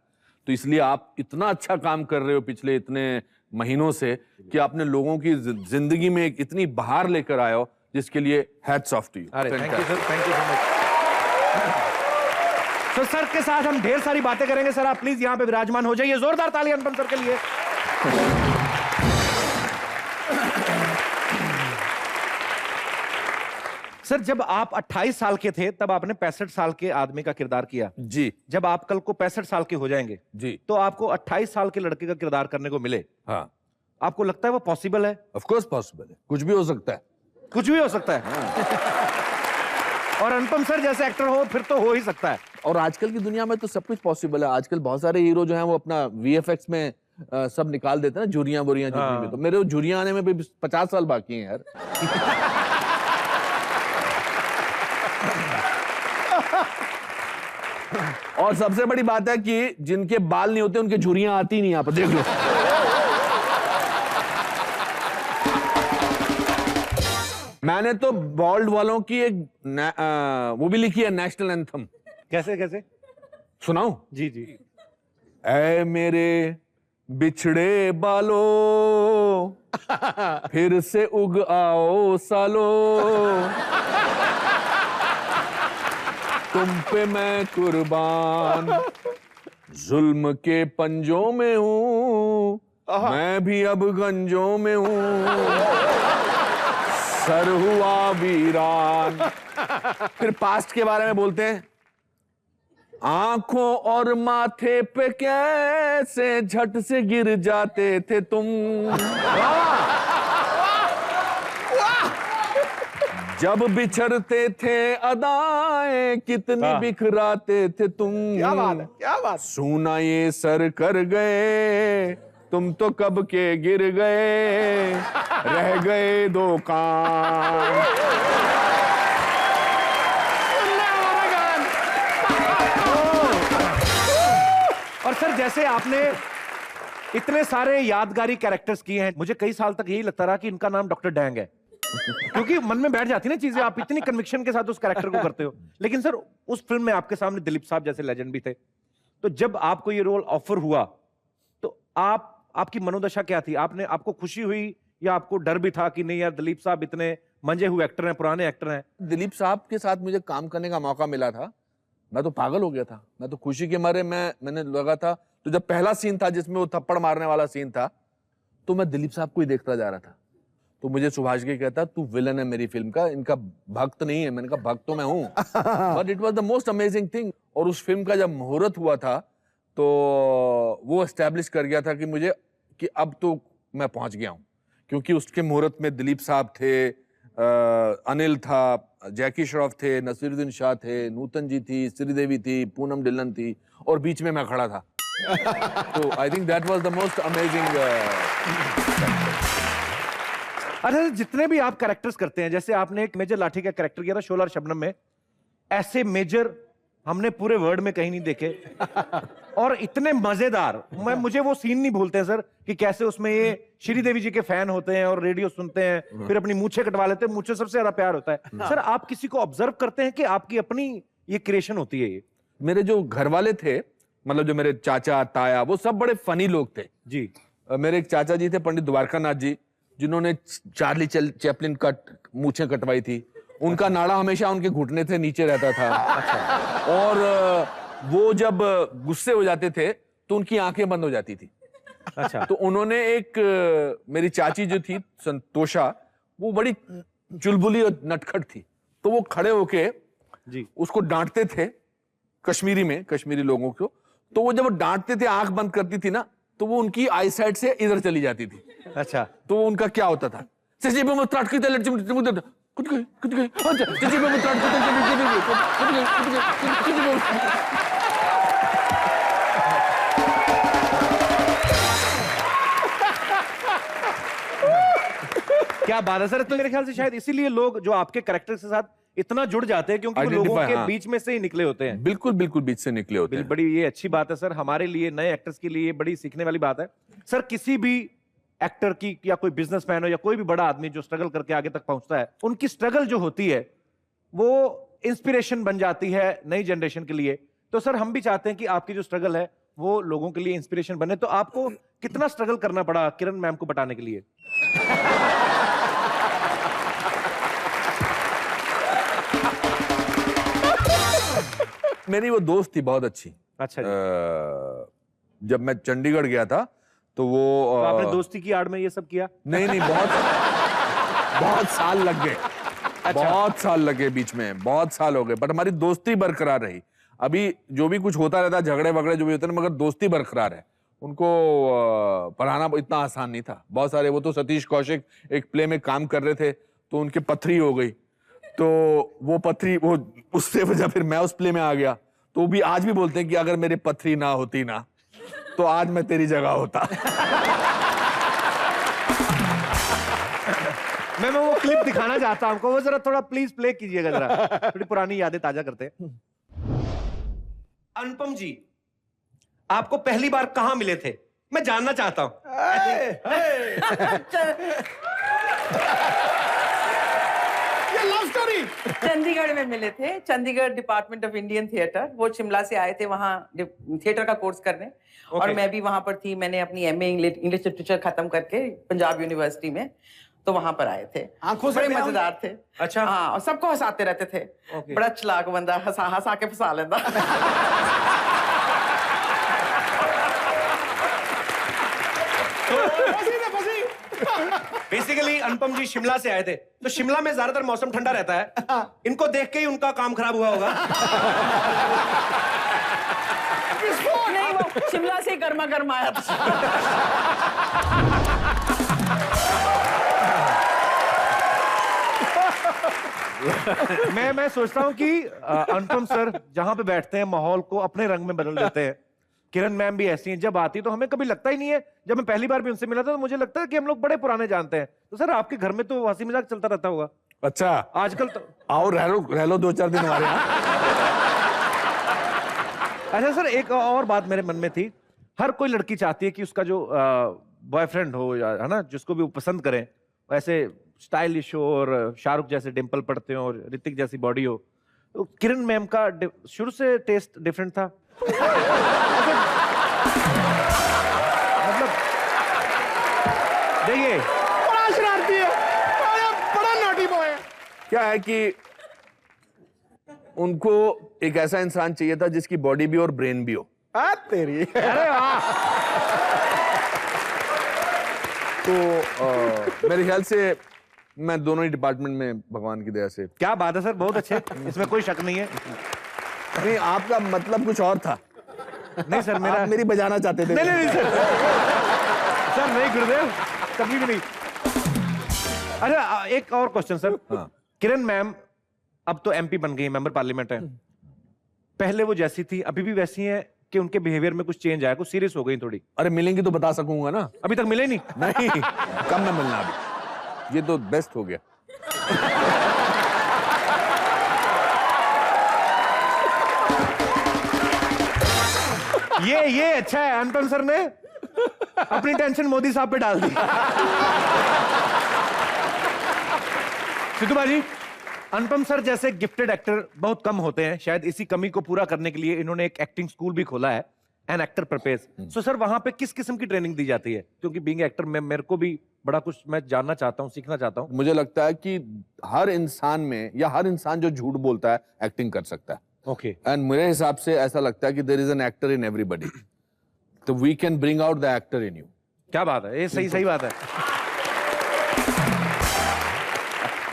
[SPEAKER 9] तो इसलिए आप इतना अच्छा काम कर रहे हो पिछले इतने महीनों से कि आपने लोगों की जिंदगी में एक इतनी बहार लेकर आए हो, जिसके लिए हैट्स ऑफ टू यू।
[SPEAKER 1] अरे thank you sir, thank you so much. तो सर के साथ हम ढेर सारी बातें करेंगे। सर आप प्लीज यहाँ पे विराजमान हो जाइए। जोरदार ताली अनुपम सर के लिए। सर जब आप 28 साल के थे तब आपने 65 साल के आदमी का किरदार किया
[SPEAKER 9] जी।
[SPEAKER 1] जब आप कल को 65 साल के हो जाएंगे
[SPEAKER 9] जी,
[SPEAKER 1] तो आपको 28 साल के लड़के का किरदार करने को मिले,
[SPEAKER 9] हाँ,
[SPEAKER 1] आपको लगता है वो पॉसिबल है?
[SPEAKER 9] ऑफ कोर्स पॉसिबल है, कुछ भी हो सकता है।
[SPEAKER 1] कुछ भी हो सकता है। और अनुपम सर जैसे एक्टर हो फिर तो हो ही सकता है।
[SPEAKER 9] और आजकल की दुनिया में तो सब कुछ पॉसिबल है। आजकल बहुत सारे हीरो जो हैं वो अपना VFX में सब निकाल देते हैं ना, झुर्रियां बुरियां जितनी भी। तो मेरे झुर्रियां आने में भी 50 साल बाकी हैं यार। और सबसे बड़ी बात है कि जिनके बाल नहीं होते उनके झुर्रियां आती नहीं, यहाँ पर देख लो। मैंने तो बॉल्ड वालों की एक वो भी लिखी है, नेशनल एंथम।
[SPEAKER 1] कैसे कैसे
[SPEAKER 9] सुनाऊं?
[SPEAKER 1] जी जी।
[SPEAKER 9] ऐ मेरे बिछड़े बालों, फिर से उग आओ सालो, तुम पे मैं कुर्बान, जुल्म के पंजों में हूं, मैं भी अब गंजों में हूं, सर हुआ वीरान। फिर पास्ट के बारे में बोलते हैं, आंखों और माथे पे कैसे झट से गिर जाते थे तुम, जब बिछड़ते थे अदाएं कितनी बिखराते थे तुम।
[SPEAKER 2] क्या बात है, क्या बात।
[SPEAKER 9] सूना ये सर कर गए तुम तो कब के गिर गए, रह गए दो कान।
[SPEAKER 1] और सर जैसे आपने इतने सारे यादगारी कैरेक्टर्स किए हैं, मुझे कई साल तक यही लगता रहा कि इनका नाम डॉक्टर डैंग है, क्योंकि मन में बैठ जाती ना चीजें, आप इतनी कन्विक्शन के साथ उस कैरेक्टर को करते हो। लेकिन सर उस फिल्म में आपके सामने दिलीप साहब जैसे लेजेंड भी थे, तो जब आपको ये रोल ऑफर हुआ तो आपकी मनोदशा क्या थी? आपको खुशी हुई या आपको डर भी था कि नहीं यार दिलीप साहब इतने मंजे हुए एक्टर हैं, पुराने एक्टर हैं?
[SPEAKER 9] दिलीप साहब के साथ मुझे काम करने का मौका मिला था, मैं तो पागल हो गया था। मैं तो खुशी के मारे मैंने लगा था, तो जब पहला सीन था जिसमें वो थप्पड़ मारने वाला सीन था, तो मैं दिलीप साहब को ही देखता जा रहा था। तो मुझे सुभाष के कहता, तू विलन है मेरी फिल्म का, इनका भक्त नहीं है। मैंने कहा भक्त तो मैं हूं, but it was the most amazing thing. और उस फिल्म का जब मुहूर्त हुआ था तो वो एस्टेब्लिश कर गया था कि अब तो मैं पहुंच गया हूं, क्योंकि उसके मुहूर्त में दिलीप साहब थे, अनिल था, जैकी श्रॉफ थे, नसीरुद्दीन शाह थे, नूतन जी थी, श्रीदेवी थी, पूनम ढिल्लन थी, और बीच में मैं खड़ा था। तो I think that was the most amazing.
[SPEAKER 1] अच्छा जितने भी आप कैरेक्टर्स करते हैं, जैसे आपने एक मेजर लाठी का कैरेक्टर किया था शोला और शबनम में, ऐसे मेजर हमने पूरे वर्ल्ड में कहीं नहीं देखे, और इतने मजेदार। मुझे वो सीन नहीं भूलते हैं सर कि कैसे उसमें ये श्रीदेवी जी के फैन होते हैं और रेडियो सुनते हैं, फिर अपनी मूछें कटवा लेते हैं। मूछें सबसे ज्यादा प्यार होता है। सर आप किसी को ऑब्जर्व करते हैं कि आपकी अपनी ये क्रिएशन होती है? ये
[SPEAKER 9] मेरे जो घर वाले थे, मतलब जो मेरे चाचा ताया, वो सब बड़े फनी लोग थे
[SPEAKER 1] जी।
[SPEAKER 9] मेरे एक चाचा जी थे पंडित द्वारकानाथ जी, जिन्होंने चार्ली चैपलिन का मूछें कटवाई थी। उनका नाड़ा हमेशा उनके घुटने से नीचे रहता था। और वो जब गुस्से हो जाते थे तो उनकी आंखें बंद हो जाती थी।
[SPEAKER 1] अच्छा।
[SPEAKER 9] तो उन्होंने मेरी चाची जो थी संतोषा, वो बड़ी चुलबुली और नटखट थी, तो वो खड़े होके
[SPEAKER 1] जी
[SPEAKER 9] उसको डांटते थे कश्मीरी में, कश्मीरी लोगों को। तो वो जब डांटते थे, आंख बंद करती थी ना, तो वो उनकी आई साइड से इधर चली जाती थी।
[SPEAKER 1] अच्छा।
[SPEAKER 9] तो उनका क्या होता था, कुछ गई अच्छा जी मैं बता
[SPEAKER 1] क्या बात है सर। तो मेरे ख्याल से शायद इसीलिए लोग जो आपके कैरेक्टर के साथ इतना जुड़ जाते हैं, क्योंकि वो लोगों
[SPEAKER 9] Identify,
[SPEAKER 1] के
[SPEAKER 9] हाँ।
[SPEAKER 1] बीच में से ही निकले होते हैं।
[SPEAKER 9] बिल्कुल बिल्कुल बीच से निकले होते हैं।
[SPEAKER 1] बड़ी ये अच्छी बात है सर, हमारे लिए नए एक्टर्स के लिए बड़ी सीखने वाली बात है सर। किसी भी एक्टर की या कोई बिजनेसमैन हो या कोई भी बड़ा आदमी जो स्ट्रगल करके आगे तक पहुंचता है, उनकी स्ट्रगल जो होती है वो इंस्पिरेशन बन जाती है नई जनरेशन के लिए। तो सर हम भी चाहते हैं कि आपकी जो स्ट्रगल है वो लोगों के लिए इंस्पिरेशन बने। तो आपको कितना स्ट्रगल करना पड़ा किरण मैम को बताने के लिए?
[SPEAKER 9] मेरी वो दोस्त थी बहुत अच्छी।
[SPEAKER 1] अच्छा जी।
[SPEAKER 9] जब मैं चंडीगढ़ गया था तो वो
[SPEAKER 1] तो आपने दोस्ती की आड़ में ये सब किया?
[SPEAKER 9] नहीं बहुत साल लग गए। बहुत साल लगे बीच में, बहुत साल हो गए, बट हमारी दोस्ती बरकरार रही। अभी जो भी कुछ होता रहता, झगड़े वगड़े जो भी होते हैं, मगर दोस्ती बरकरार है। उनको पढ़ाना इतना आसान नहीं था। बहुत सारे, वो तो सतीश कौशिक एक प्ले में काम कर रहे थे तो उनकी पथरी हो गई, तो वो पथरी, वो उससे वजह फिर मैं उस प्ले में आ गया। तो भी आज भी बोलते हैं कि अगर मेरी पथरी ना होती ना तो आज मैं तेरी जगह होता।
[SPEAKER 1] मैं वो क्लिप दिखाना चाहता हूं आपको, वो जरा थोड़ा प्लीज प्ले कीजिएगा, जरा थोड़ी पुरानी यादें ताजा करते हैं। अनुपम जी, आपको पहली बार कहां मिले थे? मैं जानना चाहता हूं।
[SPEAKER 3] ये लव स्टोरी।
[SPEAKER 10] चंडीगढ़ में मिले थे, Chandigarh department of Indian theatre. वो शिमला से आए थे वहाँ थिएटर का कोर्स करने, और मैं भी वहां पर थी। मैंने अपनी MA इंग्लिश लिटरेचर खत्म करके पंजाब यूनिवर्सिटी में, तो वहां पर आए थे।
[SPEAKER 2] आंखों से
[SPEAKER 10] बड़े मजेदार थे।
[SPEAKER 1] अच्छा।
[SPEAKER 10] हाँ, और सबको हंसाते रहते थे। बड़ा चलाक बंदा, हंसा हंसा के फंसा लेता।
[SPEAKER 1] बेसिकली अनुपम जी शिमला से आए थे, तो शिमला में ज्यादातर मौसम ठंडा रहता है। इनको देख के ही उनका काम खराब हुआ होगा।
[SPEAKER 10] नहीं, वो शिमला से गर्मा गर्म आया था।
[SPEAKER 1] मैं सोचता हूँ कि अनुपम सर जहां पे बैठते हैं माहौल को अपने रंग में बदल देते हैं। किरण मैम भी ऐसी हैं, जब आती है तो हमें कभी लगता ही नहीं है। जब मैं पहली बार भी उनसे मिला था तो मुझे लगता है कि हम लोग बड़े पुराने जानते हैं। तो सर आपके घर में तो हंसी मजाक चलता रहता होगा
[SPEAKER 9] अच्छा,
[SPEAKER 1] आजकल तो।
[SPEAKER 9] आओ रह लो 2-4 दिन हमारे यहाँ।
[SPEAKER 1] अच्छा सर, एक और बात मेरे मन में थी। हर कोई लड़की चाहती है कि उसका जो बॉयफ्रेंड हो, या है ना, जिसको भी वो पसंद करें, वैसे स्टाइलिश हो और शाहरुख जैसे डिंपल पड़ते हो और ऋतिक जैसी बॉडी हो। तो किरण मैम का शुरू से टेस्ट डिफरेंट था। मतलब देखिए,
[SPEAKER 3] बड़ा शरारती है, बड़ा नॉटी बॉय है।
[SPEAKER 9] क्या है कि उनको एक ऐसा इंसान चाहिए था जिसकी बॉडी भी और ब्रेन भी हो।
[SPEAKER 2] तेरी।
[SPEAKER 1] अरे वाह।
[SPEAKER 9] तो मेरे ख्याल से मैं दोनों ही डिपार्टमेंट में भगवान की दया से।
[SPEAKER 1] क्या बात है सर, बहुत अच्छे, इसमें कोई शक नहीं है।
[SPEAKER 9] नहीं, आपका मतलब कुछ और था।
[SPEAKER 1] नहीं सर, मेरा
[SPEAKER 9] आप मेरी बजाना चाहते थे।
[SPEAKER 1] नहीं सर, सर नहीं गुरुदेव, कभी भी नहीं। अच्छा, एक और क्वेश्चन सर।
[SPEAKER 9] हाँ।
[SPEAKER 1] किरण मैम अब तो MP बन गई, मेंबर पार्लियामेंट है। पहले वो जैसी थी अभी भी वैसी है कि उनके बिहेवियर में कुछ चेंज आया, कुछ सीरियस हो गई थोड़ी?
[SPEAKER 9] अरे मिलेंगी तो बता सकूंगा ना।
[SPEAKER 1] अभी तक मिले नहीं?
[SPEAKER 9] नहीं, कम ना मिलना अभी, ये तो बेस्ट हो गया।
[SPEAKER 1] ये अच्छा है, अनुपम सर ने अपनी टेंशन मोदी साहब पे डाल दी। सिद्धू भाजी, अनुपम सर जैसे गिफ्टेड एक्टर बहुत कम होते हैं। शायद इसी कमी को पूरा करने के लिए इन्होंने एक एक्टिंग स्कूल भी खोला है, एन एक्टर परपेज। सो सर वहां पे किस किस्म की ट्रेनिंग दी जाती है? क्योंकि बीइंग एक्टर में मेरे को भी बड़ा कुछ मैं जानना चाहता हूँ, सीखना चाहता हूँ।
[SPEAKER 9] मुझे लगता है कि हर इंसान में, या हर इंसान जो झूठ बोलता है, एक्टिंग कर सकता है।
[SPEAKER 1] ओके।
[SPEAKER 9] एंड मेरे हिसाब से ऐसा लगता है कि there is an actor in everybody, तो we can bring out the actor in you.
[SPEAKER 1] क्या बात है, ये सही बात है।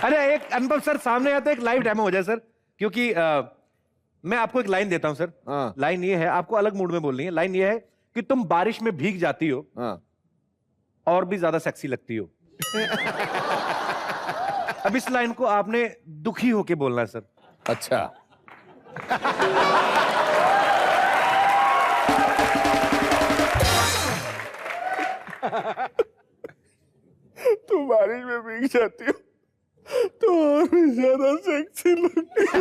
[SPEAKER 1] अरे एक अनुपम सर सामने आते, एक लाइव डेमो हो जाए सर, क्योंकि मैं आपको एक लाइन देता हूं सर।
[SPEAKER 9] हाँ।
[SPEAKER 1] लाइन ये है, आपको अलग मूड में बोलनी है। लाइन ये है कि तुम बारिश में भीग जाती हो और भी ज्यादा सेक्सी लगती हो। अब इस लाइन को आपने दुखी होके बोलना है सर।
[SPEAKER 9] अच्छा।
[SPEAKER 2] तू बारिश में भीग जाती हो तो और भी ज्यादा सेक्सी लगती है।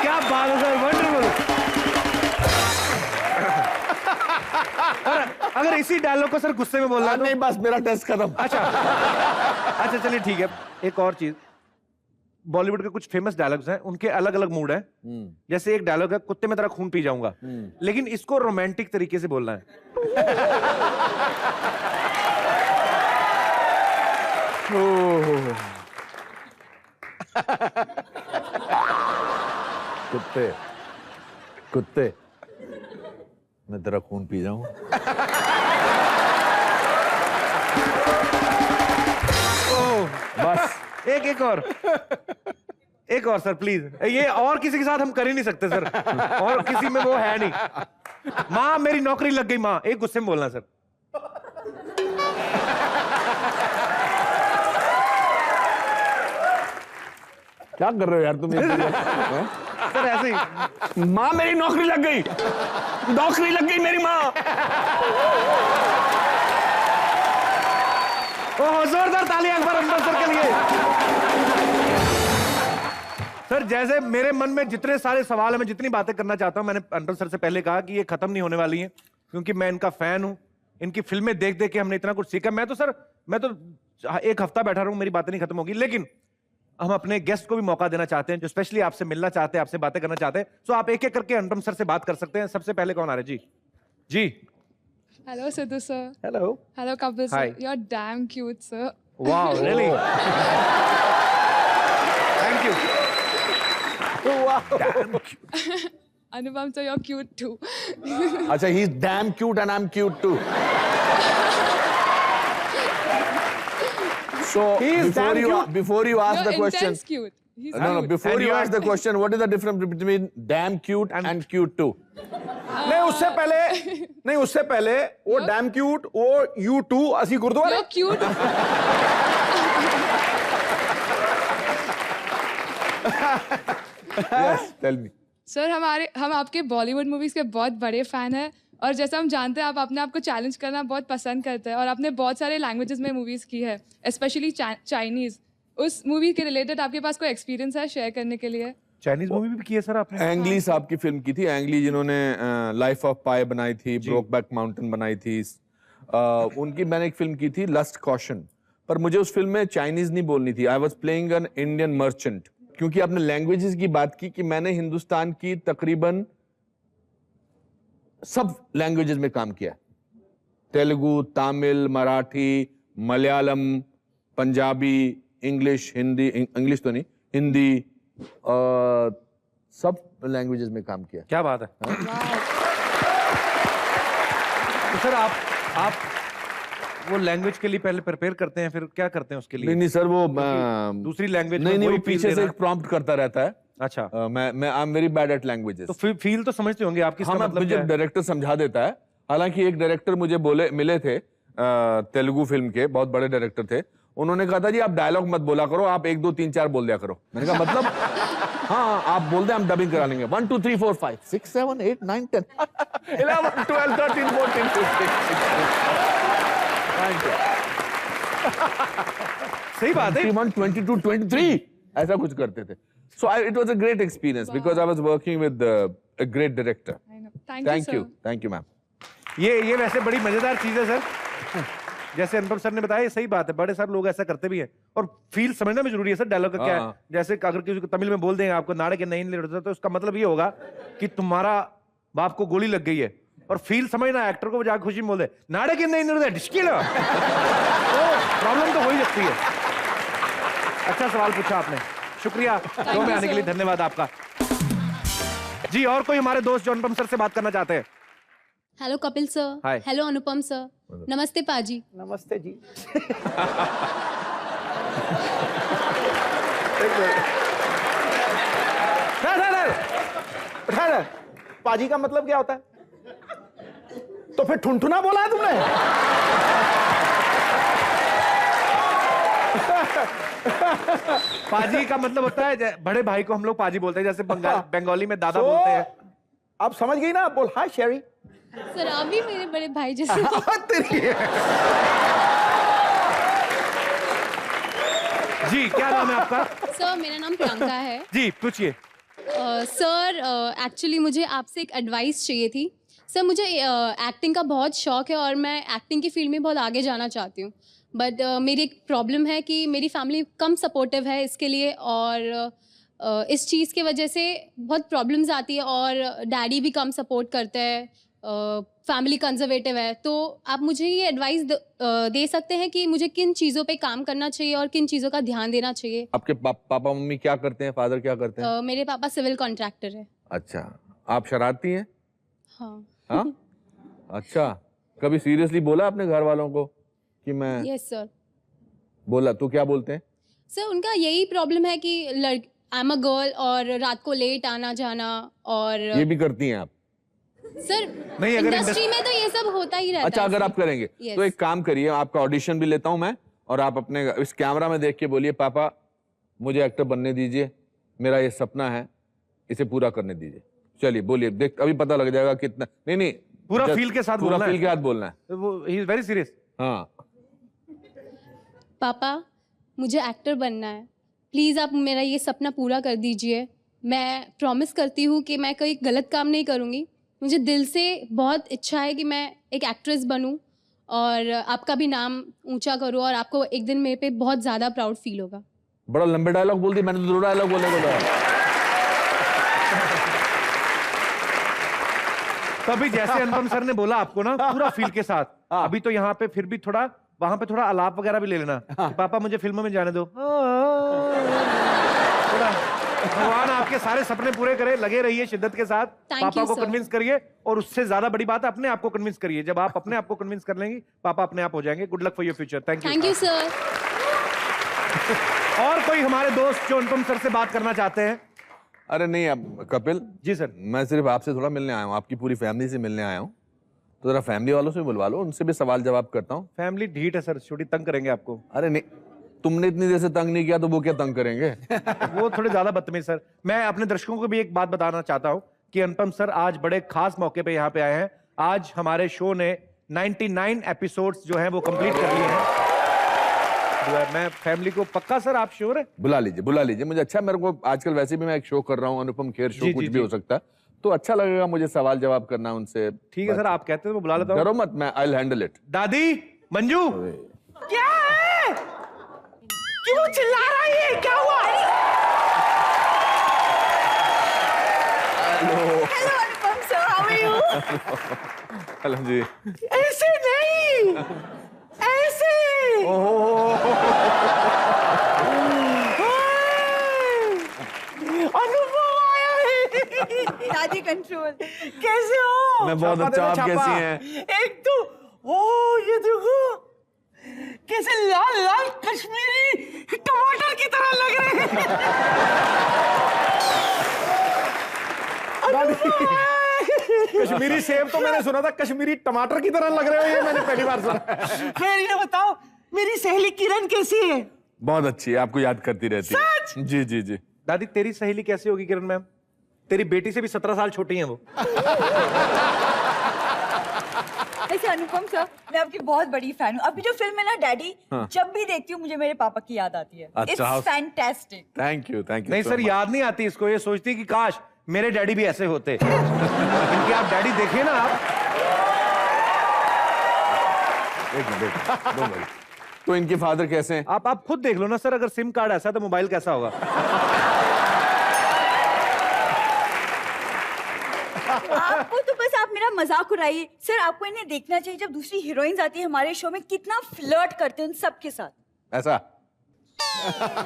[SPEAKER 1] क्या बात है सर, वंडरफुल। अगर इसी डायलॉग को सर गुस्से में बोलना
[SPEAKER 9] नहीं, बस मेरा टेस्ट खत्म।
[SPEAKER 1] अच्छा चलिए ठीक है। एक और चीज, बॉलीवुड के कुछ फेमस डायलॉग्स हैं, उनके अलग अलग मूड हैं। जैसे एक डायलॉग है, कुत्ते में तेरा खून पी जाऊंगा, लेकिन इसको रोमांटिक तरीके से बोलना है।
[SPEAKER 9] कुत्ते कुत्ते मैं तेरा खून पी जाऊं।
[SPEAKER 1] बस एक और सर प्लीज। ये और किसी के साथ हम कर ही नहीं सकते सर, और किसी में वो है नहीं। माँ मेरी नौकरी लग गई माँ, एक गुस्से में बोलना सर।
[SPEAKER 9] क्या कर रहे हो यार तुम?
[SPEAKER 1] सर ऐसे ही,
[SPEAKER 9] माँ मेरी नौकरी लग गई, नौकरी लग गई मेरी माँ।
[SPEAKER 1] ओह जोरदार तालियां अकबर अंबर सर के लिए। सर जैसे मेरे मन में जितने सारे सवाल हैं, मैं जितनी बातें करना चाहता हूं, मैंने अंबर सर से पहले कहा कि ये खत्म नहीं होने वाली हैं, क्योंकि मैं इनका फैन हूं। इनकी फिल्में देख देख के हमने इतना कुछ सीखा। मैं तो एक हफ्ता बैठा रहूं, मेरी बातें नहीं खत्म होगी। लेकिन हम अपने गेस्ट को भी मौका देना चाहते हैं, जो स्पेशली आपसे मिलना चाहते हैं, आपसे बातें करना चाहते हैं। सो आप एक एक करके अनुपम सर से बात कर सकते हैं। सबसे पहले कौन आ रहे जी? जी
[SPEAKER 11] Hello, Sidhu sir.
[SPEAKER 1] Hello.
[SPEAKER 11] Hello, Kapil sir.
[SPEAKER 1] Hi.
[SPEAKER 11] You're damn cute, sir.
[SPEAKER 1] Wow, really? Thank you.
[SPEAKER 11] Anupam sir, you're cute too.
[SPEAKER 9] अच्छा, he's damn cute and I'm cute too. So before you ask
[SPEAKER 11] You're
[SPEAKER 9] the question,
[SPEAKER 11] intense cute. He's
[SPEAKER 9] no,
[SPEAKER 11] cute.
[SPEAKER 9] before you ask the question, what is the difference between damn cute and cute too?
[SPEAKER 2] नहीं उससे पहले वो डैम क्यूट, वो यू टू असी गुरुद्वारे।
[SPEAKER 11] You're cute.
[SPEAKER 9] Yes, tell me.
[SPEAKER 11] Sir हम आपके बॉलीवुड मूवीज के बहुत बड़े फैन हैं, और जैसा हम जानते हैं आप अपने आप को चैलेंज करना बहुत पसंद करते हैं, और आपने बहुत सारे लैंग्वेजेस में मूवीज की है, स्पेशली चाइनीज। उस मूवी के रिलेटेड आपके पास कोई एक्सपीरियंस है शेयर करने के लिए?
[SPEAKER 1] चाइनीज मूवी भी की है सर आपने?
[SPEAKER 9] एंगली साहब की फिल्म की थी, एंगली जिन्होंने लाइफ ऑफ पाई बनाई थी, ब्रोकबैक माउंटेन बनाई थी, उनकी मैंने एक फिल्म की थी लस्ट कॉशन। पर मुझे उस फिल्म में चाइनीज नहीं बोलनी थी। I was playing an Indian merchant. क्योंकि आपने लैंग्वेजेस की बात की, कि मैंने हिंदुस्तान की तकरीबन सब लैंग्वेजेस में काम किया। तेलुगु, तमिल, मराठी, मलयालम, पंजाबी, इंग्लिश, हिंदी, इंग्लिश तो नहीं, हिंदी, सब लैंग्वेजेस में काम किया।
[SPEAKER 1] क्या बात है। तो सर आप वो लैंग्वेज के लिए पहले प्रिपेयर करते हैं, फिर क्या करते हैं उसके लिए?
[SPEAKER 9] नहीं सर, वो
[SPEAKER 1] दूसरी लैंग्वेज
[SPEAKER 9] नहीं, वो पीछे से एक प्रॉम्प्ट करता रहता है।
[SPEAKER 1] अच्छा।
[SPEAKER 9] मैं I am very bad at languages.
[SPEAKER 1] तो फील तो समझते होंगे आप, किसका मतलब
[SPEAKER 9] मुझे डायरेक्टर समझा देता है। हालांकि एक डायरेक्टर मुझे मिले थे तेलुगु फिल्म के, बहुत बड़े डायरेक्टर थे। उन्होंने कहा था जी आप डायलॉग मत बोला करो, आप 1 2 3 4 बोल दिया करो। मैंने कहा मतलब? हाँ आप बोल दे, हम डबिंग करा लेंगे। 1 2 3 4 5 6 7 8 9 10 11 12 13 14 15
[SPEAKER 1] सही बात है।
[SPEAKER 9] 21 22 23 ऐसा कुछ करते थे। So it was a great experience because I was working with a great director.
[SPEAKER 11] Thank you,
[SPEAKER 9] Thank you, ma'am.
[SPEAKER 1] ये वैसे बड़ी मजेदार चीज है सर। जैसे अनुपम सर ने बताया, ये सही बात है, बड़े सारे लोग ऐसा करते भी हैं। और फील समझना भी जरूरी है सर, डायलॉग का क्या है। जैसे अगर किसी को तमिल में बोल देंगे आपको नाड़े के नहीं लड़ता, तो उसका मतलब ये होगा कि तुम्हारा बाप को गोली लग गई है। और फील समझना, एक्टर को जाकर खुशी में बोल दे नाड़े के नहीं लड़ता डिस्किल, तो प्रॉब्लम तो हो ही सकती है। अच्छा सवाल पूछा आपने, शुक्रिया शो में आने के लिए, धन्यवाद आपका जी। और कोई हमारे दोस्त जो अनुपम सर से बात करना चाहते हैं?
[SPEAKER 12] Hello Kapil sir.
[SPEAKER 1] Hi.
[SPEAKER 12] Hello Anupam sir. नमस्ते पाजी।
[SPEAKER 2] नमस्ते जी। पाजी का मतलब क्या होता है? तो फिर ठुनठुना बोला है तुमने?
[SPEAKER 1] पाजी का मतलब होता है बड़े भाई को हम लोग पाजी बोलते हैं, जैसे बंगाली में दादा बोलते हैं।
[SPEAKER 2] आप समझ गई ना? बोल हाय शेरी।
[SPEAKER 12] सर आप भी मेरे बड़े भाई जैसे।
[SPEAKER 1] जी क्या नाम है आपका?
[SPEAKER 12] सर मेरा नाम प्रियंका है।
[SPEAKER 1] जी पूछिए।
[SPEAKER 12] सर एक्चुअली मुझे आपसे एक एडवाइस चाहिए थी। सर मुझे एक्टिंग का बहुत शौक है और मैं एक्टिंग की फील्ड में बहुत आगे जाना चाहती हूँ, बट मेरी एक प्रॉब्लम है कि मेरी फैमिली कम सपोर्टिव है इसके लिए, और इस चीज़ की वजह से बहुत प्रॉब्लम्स आती है, और डैडी भी कम सपोर्ट करते हैं, फैमिली कंजर्वेटिव है। तो आप मुझे ये एडवाइस दे सकते हैं कि मुझे किन चीज़ों पे काम करना चाहिए और किन चीज़ों का ध्यान देना चाहिए?
[SPEAKER 9] आपके पापा मम्मी क्या करते हैं, फादर क्या करते हैं?
[SPEAKER 12] मेरे पापा सिविल कॉन्ट्रैक्टर है।
[SPEAKER 9] अच्छा, आप शरारती हैं?
[SPEAKER 12] हाँ।
[SPEAKER 9] हाँ? अच्छा, कभी सीरियसली बोला अपने घर वालों को कि मैं?
[SPEAKER 12] Yes sir.
[SPEAKER 9] बोला तो क्या बोलते हैं?
[SPEAKER 12] सर उनका यही प्रॉब्लम है कि आई एम अ गर्ल और रात को लेट आना जाना, और
[SPEAKER 9] ये भी करती हैं आप?
[SPEAKER 12] सर
[SPEAKER 1] नहीं, अगर
[SPEAKER 12] इंडस्ट्री में तो ये सब होता ही रहता
[SPEAKER 9] अच्छा,
[SPEAKER 12] है।
[SPEAKER 9] अगर आप करेंगे
[SPEAKER 12] Yes.
[SPEAKER 9] तो एक काम करिए, आपका ऑडिशन भी लेता हूं मैं, और आप अपने इस कैमरा में देख के बोलिए, पापा मुझे एक्टर बनने दीजिए, मेरा ये सपना है, इसे पूरा करने दीजिए। चलिए बोलिए, देख अभी पता लग जाएगा कितना। नहीं
[SPEAKER 1] पूरा फील के साथ
[SPEAKER 9] पूरा
[SPEAKER 1] बोलना
[SPEAKER 9] फील के साथ बोलना है।
[SPEAKER 1] वो ही इज वेरी सीरियस।
[SPEAKER 9] हाँ।
[SPEAKER 12] पापा मुझे एक्टर बनना है, प्लीज़ आप मेरा ये सपना पूरा कर दीजिए। मैं प्रॉमिस करती हूँ कि मैं कोई गलत काम नहीं करूँगी। मुझे दिल से बहुत इच्छा है कि मैं एक एक्ट्रेस बनूँ और आपका भी नाम ऊंचा करूँ, और आपको एक दिन मेरे पे बहुत ज़्यादा प्राउड फील होगा।
[SPEAKER 9] बड़ा लंबे डायलॉग बोल दी, मैंने तो 2 डायलॉग बोले बोला।
[SPEAKER 1] तो अभी जैसे अनुपम सर ने बोला आपको ना पूरा फील के साथ, अभी तो यहाँ पे फिर भी थोड़ा वहां पे थोड़ा आलाप वगैरह भी ले लेना कि पापा मुझे फिल्मों में जाने दो। थोड़ा भगवान आपके सारे सपने पूरे करे, लगे रहिए शिद्दत के साथ, पापा को कन्विंस करिए, और उससे ज्यादा बड़ी बात है अपने आप को कन्विंस करिए। जब आप अपने आप को कन्विंस कर लेंगी, पापा अपने आप हो जाएंगे। Good luck for your future.
[SPEAKER 12] Thank you sir.
[SPEAKER 1] और कोई हमारे दोस्त जो अनुपम सर से बात करना चाहते हैं?
[SPEAKER 9] अरे नहीं, अब कपिल
[SPEAKER 1] जी सर,
[SPEAKER 9] मैं सिर्फ आपसे थोड़ा मिलने आया हूँ, आपकी पूरी फैमिली से मिलने आया हूँ, तो जरा फैमिली वालों से बुलवा लो, उनसे भी सवाल जवाब करता हूँ।
[SPEAKER 1] फैमिली ढीठ है सर, छोटी तंग करेंगे आपको।
[SPEAKER 9] अरे नहीं, तुमने इतनी देर से तंग नहीं किया तो वो क्या तंग करेंगे?
[SPEAKER 1] वो थोड़े ज्यादा बदतमीज सर। मैं अपने दर्शकों को भी एक बात बताना चाहता हूँ कि अनुपम सर आज बड़े खास मौके पे यहाँ पे आए हैं। आज हमारे शो ने 99 एपिसोड्स जो हैं वो कंप्लीट कर लिए हैं। मैं फैमिली को पक्का सर, आप श्योर है?
[SPEAKER 9] बुला लीजिए, मुझे अच्छा, मेरे को आजकल वैसे भी मैं एक शो कर रहा हूँ, अनुपम खेर शो, कुछ भी हो सकता है, तो अच्छा लगेगा मुझे सवाल जवाब करना उनसे।
[SPEAKER 1] ठीक है सर, आप कहते हैं तो बुला लेता हूँ।
[SPEAKER 9] डरो मत, मैं आई विल हैंडल इट।
[SPEAKER 1] दादी मंजू,
[SPEAKER 4] क्या है? क्यों चिल्ला रही है? क्या हुआ?
[SPEAKER 7] Hello Anupam sir, how are you?
[SPEAKER 9] Hello ji.
[SPEAKER 4] ऐसे नहीं, ऐसे। अनुभव आया है।
[SPEAKER 7] दादी कंट्रोल।
[SPEAKER 4] कैसे हो?
[SPEAKER 9] मैं बहुत अच्छा, आप कैसी हैं?
[SPEAKER 4] एक तो ओ ये देखो कैसे लाल लाल कश्मीरी टमाटर की तरह लग रहे हैं।
[SPEAKER 2] कश्मीरी सेब तो मैंने सुना था, कश्मीरी टमाटर की तरह लग रहे हो, ये मैंने पहली बार सुना।
[SPEAKER 4] खैर ये बताओ मेरी सहेली किरण कैसी है?
[SPEAKER 9] बहुत अच्छी है, आपको याद करती रहती है। जी जी जी।
[SPEAKER 1] दादी तेरी सहेली कैसी होगी किरण मैम? तेरी बेटी से भी 17 साल छोटी हैं वो।
[SPEAKER 7] ऐसे अनुपम सर, मैं आपकी बहुत बड़ी फैन हूँ। अभी जो फिल्म है ना डैडी, जब भी देखती हूँ मुझे मेरे पापा की याद आती है।
[SPEAKER 9] अच्छा,
[SPEAKER 7] इट्स फैंटास्टिक।
[SPEAKER 9] थैंक यू
[SPEAKER 1] नहीं सर, याद नहीं आती इसको, ये सोचती है कि काश मेरे डैडी भी ऐसे होते। इनके आप डैडी देखे ना आप।
[SPEAKER 9] एक मिनट, 2 मिनट। तो इनके फादर कैसे हैं?
[SPEAKER 1] आप खुद देख लो ना सर, अगर सिम कार्ड ऐसा तो मोबाइल कैसा होगा?
[SPEAKER 7] आपको तो बस आप मेरा मजाक उड़ाइए सर। आपको इन्हें देखना चाहिए, जब दूसरी हीरोइंस आती है हमारे शो में कितना फ्लर्ट करते हैं उन सबके साथ।
[SPEAKER 9] ऐसा?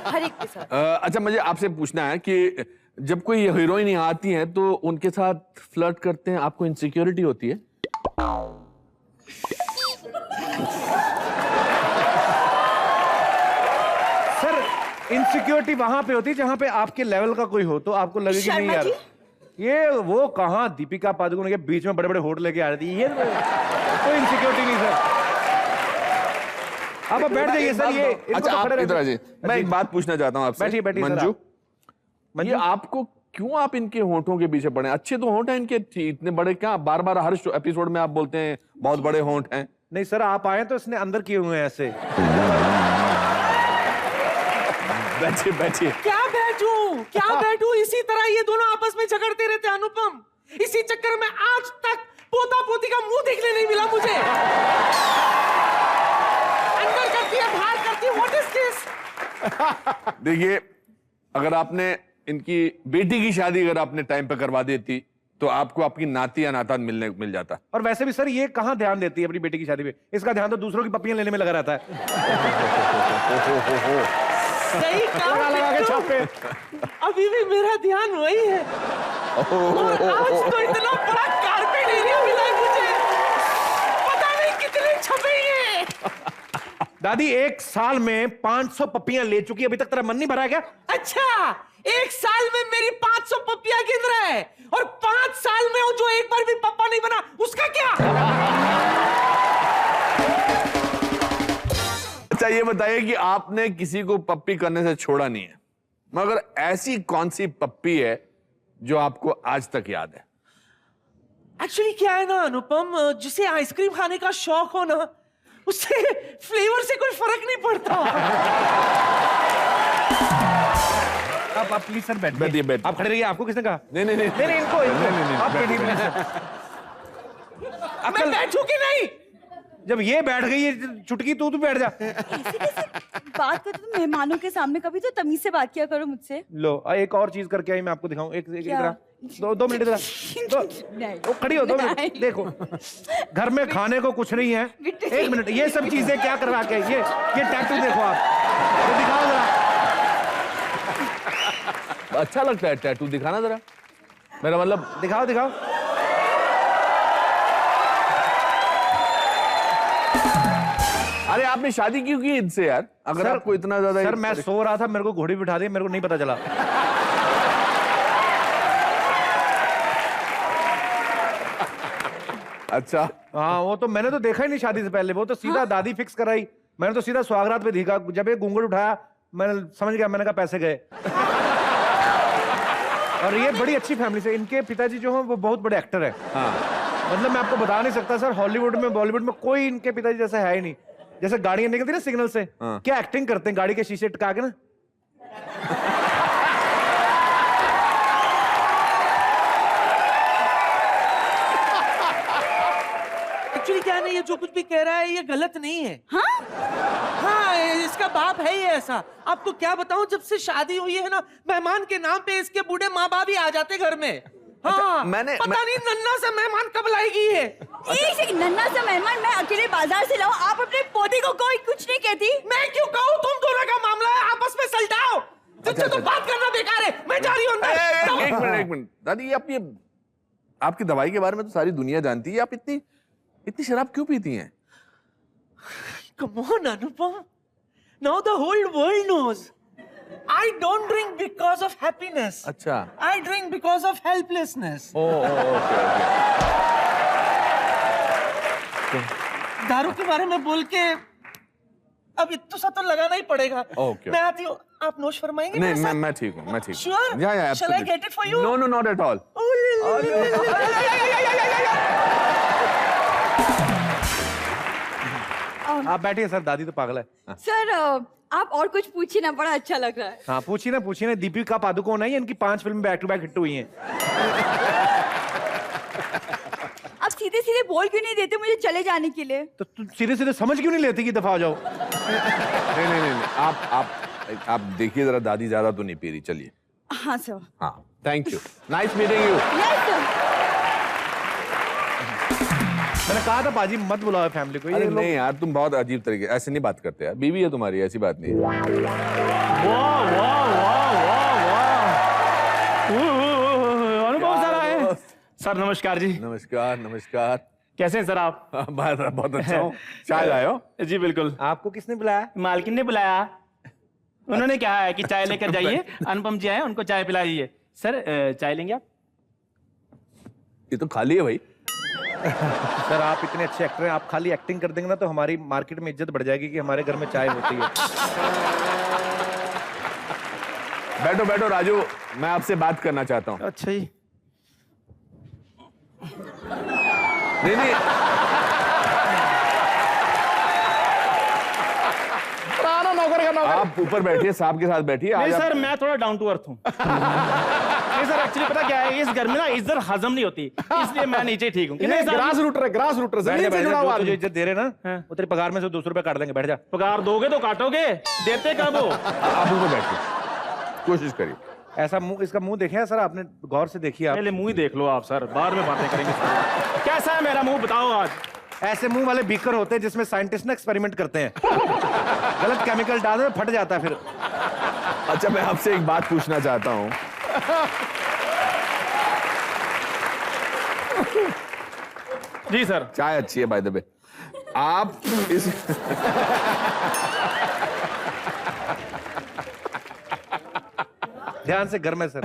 [SPEAKER 7] हर एक के साथ।
[SPEAKER 9] अच्छा, मुझे आपसे पूछना है कि जब कोई हीरोइन यहाँ आती है तो उनके साथ फ्लर्ट करते हैं, आपको इनसिक्योरिटी होती है?
[SPEAKER 1] सर इनसिक्योरिटी वहां पे होती है जहां पे आपके लेवल का कोई हो, तो आपको लगे कि नहीं यार ये वो कहाँ दीपिका पादुकोण के बीच में बड़े बड़े होठ लेके आ रही थी, ये कोई इनसिक्योरिटी नहीं सर। आप बैठ जाइए सर, ये
[SPEAKER 9] अच्छा आप इधर आ जाइए, मैं एक बात पूछना चाहता हूँ आपसे।
[SPEAKER 1] बैठिए बैठिए सर,
[SPEAKER 9] मंजू,
[SPEAKER 1] आप।
[SPEAKER 9] ये आपको क्यों आप इनके होंठों के पीछे पड़े? अच्छे तो होंठ हैं इनके, इतने बड़े क्या? बार बार हर एपिसोड में आप बोलते हैं बहुत बड़े होंठ हैं।
[SPEAKER 1] नहीं सर, आप आए तो इसने अंदर किए हुए हैं ऐसे।
[SPEAKER 9] बैठिए बैठिए।
[SPEAKER 4] क्या बैठूं? इसी तरह ये दोनों आपस में झगड़ते रहते अनुपम। इसी चक्कर में आज तक पोता पोती का मुंह देखने नहीं मिला मुझे। अंदर करती है, बाहर करती है, व्हाट इज दिस?
[SPEAKER 9] देखिए, अगर आपने इनकी बेटी की शादी अगर आपने टाइम पे करवा देती तो आपको आपकी नाती या नाता मिल जाता।
[SPEAKER 1] और वैसे भी सर, ये कहाँ ध्यान देती है अपनी बेटी की शादी पे? इसका ध्यान तो दूसरों की पप्पियां लेने में लगा रहता है।
[SPEAKER 4] सही कहा,
[SPEAKER 1] लगा के छापे।
[SPEAKER 4] अभी भी मेरा ध्यान वही है। और आज तो इतना बड़ा कारपेट एरिया मिला है मुझे, पता नहीं कितने छपेंगे।
[SPEAKER 1] दादी 1 साल में 500 पप्पियां ले चुकी, अभी तक तेरा मन नहीं भरा क्या?
[SPEAKER 4] अच्छा, 1 साल में मेरी 500 पप्पियां गिन रहा है, और 5 साल में जो एक बार भी पप्पा नहीं बना उसका क्या?
[SPEAKER 9] अच्छा ये बताइए कि आपने किसी को पप्पी करने से छोड़ा नहीं है, मगर ऐसी कौन सी पप्पी है जो आपको आज तक याद है?
[SPEAKER 4] एक्चुअली क्या है ना अनुपम, जिसे आइसक्रीम खाने का शौक हो ना, उससे फ्लेवर से कोई फर्क नहीं पड़ता।
[SPEAKER 1] आप प्लीज सर
[SPEAKER 9] बैठिए बैठिए।
[SPEAKER 1] आप खड़े रहिए। आपको किसने कहा?
[SPEAKER 9] नहीं नहीं नहीं
[SPEAKER 1] नहीं इनको आप बैठिए प्लीज सर।
[SPEAKER 4] मैं बैठूं कि नहीं?
[SPEAKER 1] जब ये बैठ गई है चुटकी, तू बैठ जा।
[SPEAKER 7] ऐसे कैसे बात करते तुम मेहमानों के सामने? कभी तो तमीज से बात किया करो मुझसे।
[SPEAKER 1] लो एक और चीज करके आई, मैं आपको दिखाऊं। एक
[SPEAKER 7] क्या?
[SPEAKER 1] इधर 2 मिनट इधर।
[SPEAKER 7] नहीं।
[SPEAKER 1] वो खड़ी हो 2 मिनट। देखो, घर में खाने को कुछ नहीं है। 1 मिनट, ये सब चीजें क्या करवा के? ये टैटू देखो आप, ये दिखाओ जरा।
[SPEAKER 9] अच्छा लगता है टैटू दिखाना जरा, मेरा मतलब।
[SPEAKER 1] दिखाओ दिखाओ।
[SPEAKER 9] अरे आपने शादी क्यों की इनसे यार? अगर
[SPEAKER 1] सर,
[SPEAKER 9] आपको इतना ज्यादा।
[SPEAKER 1] सर मैं सो रहा था, मेरे को घोड़ी बिठा दी, मेरे को नहीं पता चला।
[SPEAKER 9] अच्छा
[SPEAKER 1] हाँ, वो तो मैंने तो देखा ही नहीं शादी से पहले। वो तो सीधा दादी फिक्स कराई, मैंने तो सीधा स्वागरात पे देखा। जब ये घूंघट उठाया मैंने समझ गया, मैंने कहा पैसे गए। और ये बड़ी अच्छी फैमिली से, इनके पिताजी जो हैं वो बहुत बड़े एक्टर हैं।
[SPEAKER 9] हाँ।
[SPEAKER 1] मतलब मैं आपको बता नहीं सकता सर, हॉलीवुड में बॉलीवुड में कोई इनके पिताजी जैसा है ही नहीं। जैसे गाड़ियां निकलती ना सिग्नल से,
[SPEAKER 9] हाँ।
[SPEAKER 1] क्या एक्टिंग करते हैं गाड़ी के शीशे टका के ना।
[SPEAKER 4] एक्चुअली क्या है ना, ये जो कुछ भी कह रहा है ये गलत नहीं है। हाँ, इसका बाप है ही ऐसा। आपको क्या बताऊं, जब से शादी हुई है ना, मेहमान के नाम पे इसके बूढ़े माँ बाप ही आ जाते घर में। हाँ, पता नहीं नन्ना सा मेहमान कब लाएगी ये।
[SPEAKER 7] एक नन्ना सा मेहमान मैं अकेले बाजार से लाऊं, आप अपने पोते को कोई कुछ नहीं कहती?
[SPEAKER 4] मैं क्यों कहूँ? तुम दोनों का मामला है, आपस में सुलझाओ। तुमसे तो बात करना बेकार है, मैं जा रही हूँ अंदर।
[SPEAKER 9] एक मिनट दादी, आप ये आपकी दवाई के बारे में तो सारी दुनिया जानती है, आप इतनी शराब क्यों पीती हैं?
[SPEAKER 4] Come on, Anupam. Now the whole world knows. I don't drink because of happiness.
[SPEAKER 9] अच्छा।
[SPEAKER 4] I drink because of helplessness.
[SPEAKER 9] Okay.
[SPEAKER 4] दारू के बारे में बोल के अब इतना सा तो लगाना ही पड़ेगा।
[SPEAKER 9] Okay.
[SPEAKER 4] मैं आती हूँ, आप नोश फरमाएंगे?
[SPEAKER 9] नहीं मैं ठीक हूँ, मैं ठीक हूँ।
[SPEAKER 4] Sure?
[SPEAKER 9] या
[SPEAKER 4] Shall I get it for you?
[SPEAKER 9] No, not at all.
[SPEAKER 1] आप बैठिए सर, दादी तो पागल है।
[SPEAKER 7] सर आप और कुछ पूछिए ना, बड़ा अच्छा लग रहा है।
[SPEAKER 1] हाँ पूछिए ना। दीपिका पादुकोण है, इनकी 5 film back to back hit हुई हैं।
[SPEAKER 7] आप सीधे सीधे बोल क्यों नहीं देते मुझे चले जाने के लिए?
[SPEAKER 1] तो तू सीधे सीधे समझ क्यों नहीं लेती कि दफा हो जाओ?
[SPEAKER 9] नहीं, आप देखिए जरा, दादी ज्यादा तो नहीं पी रही। चलिए।
[SPEAKER 7] हाँ सर।
[SPEAKER 9] हाँ, thank you, nice meeting you.
[SPEAKER 7] Yes sir.
[SPEAKER 1] मैंने कहा था पाजी मत बुलाओ फैमिली को।
[SPEAKER 9] अरे नहीं यार, तुम बहुत अजीब तरीके ऐसे नहीं बात करते यार। बीवी है तुम्हारी, ऐसी बात नहीं है।
[SPEAKER 13] अनुभव सर आए। सर नमस्कार जी।
[SPEAKER 9] नमस्कार।
[SPEAKER 13] कैसे हैं सर आप?
[SPEAKER 9] बहुत अच्छा हूँ। चाय लायो?
[SPEAKER 13] जी बिल्कुल।
[SPEAKER 1] आपको किसने बुलाया?
[SPEAKER 13] मालकिन ने बुलाया। उन्होंने कहा है कि चाय लेकर जाइए, अनुपम जी आए उनको चाय पिलाइए। सर चाय लेंगे आप?
[SPEAKER 9] ये तो खाली है भाई।
[SPEAKER 1] सर आप इतने अच्छे एक्टर हैं, आप खाली एक्टिंग कर देंगे ना तो हमारी मार्केट में इज्जत बढ़ जाएगी कि हमारे घर में चाय होती है।
[SPEAKER 9] बैठो बैठो राजू, मैं आपसे बात करना चाहता हूँ।
[SPEAKER 13] अच्छा जी।
[SPEAKER 9] नहीं
[SPEAKER 3] नौकर का नौकर।
[SPEAKER 9] आप ऊपर बैठिए, साहब के साथ बैठिए।
[SPEAKER 13] नहीं
[SPEAKER 9] आज
[SPEAKER 13] सर, मैं थोड़ा डाउन टू अर्थ हूँ। नहीं सर, एक्चुअली पता क्या है, इस घर में ना इज्जत हजम नहीं होती, इसलिए मैं नीचे ठीक हूँ।
[SPEAKER 3] ग्रास रूटर, ग्रास रूटर, जमीन से जुड़ा हुआ
[SPEAKER 1] तुझे इज्जत दे रहे ना, वो तेरी पगार में से 200 रुपए काट देंगे। बैठ जा।
[SPEAKER 13] पगार दोगे तो काटोगे, देते कब हो?
[SPEAKER 9] आप ऊपर बैठिए, कोशिश करिए।
[SPEAKER 1] ऐसा मुंह, इसका मुंह देखे सर आपने, गौर से देखिए आप।
[SPEAKER 13] पहले मुंह ही देख लो आप सर, बाद में बातें करेंगे। कैसा है मेरा मुंह, बताओ आज।
[SPEAKER 1] ऐसे मुंह वाले बीकर होते हैं जिसमें साइंटिस्ट ना एक्सपेरिमेंट करते हैं, गलत केमिकल डाल दे फट जाता है फिर।
[SPEAKER 9] अच्छा, मैं आपसे एक बात पूछना चाहता हूँ।
[SPEAKER 13] जी सर।
[SPEAKER 9] चाय अच्छी है बाय द वे। आप इस
[SPEAKER 1] ध्यान से, घर में सर।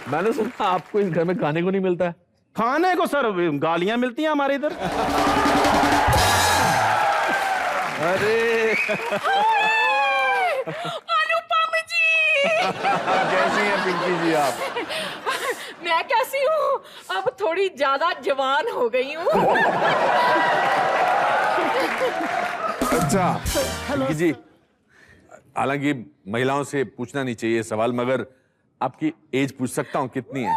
[SPEAKER 9] मैंने सुना आपको इस घर में खाने को नहीं मिलता है।
[SPEAKER 13] खाने को सर गालियां मिलती हैं हमारे इधर।
[SPEAKER 9] अरे
[SPEAKER 5] अनुपम जी।
[SPEAKER 9] कैसी हैं पिंकी जी आप?
[SPEAKER 5] मैं कैसी हूँ, अब थोड़ी ज्यादा जवान हो गई हूँ।
[SPEAKER 9] अच्छा पिंकी जी, हालांकि महिलाओं से पूछना नहीं चाहिए सवाल, मगर आपकी एज पूछ सकता हूँ कितनी है?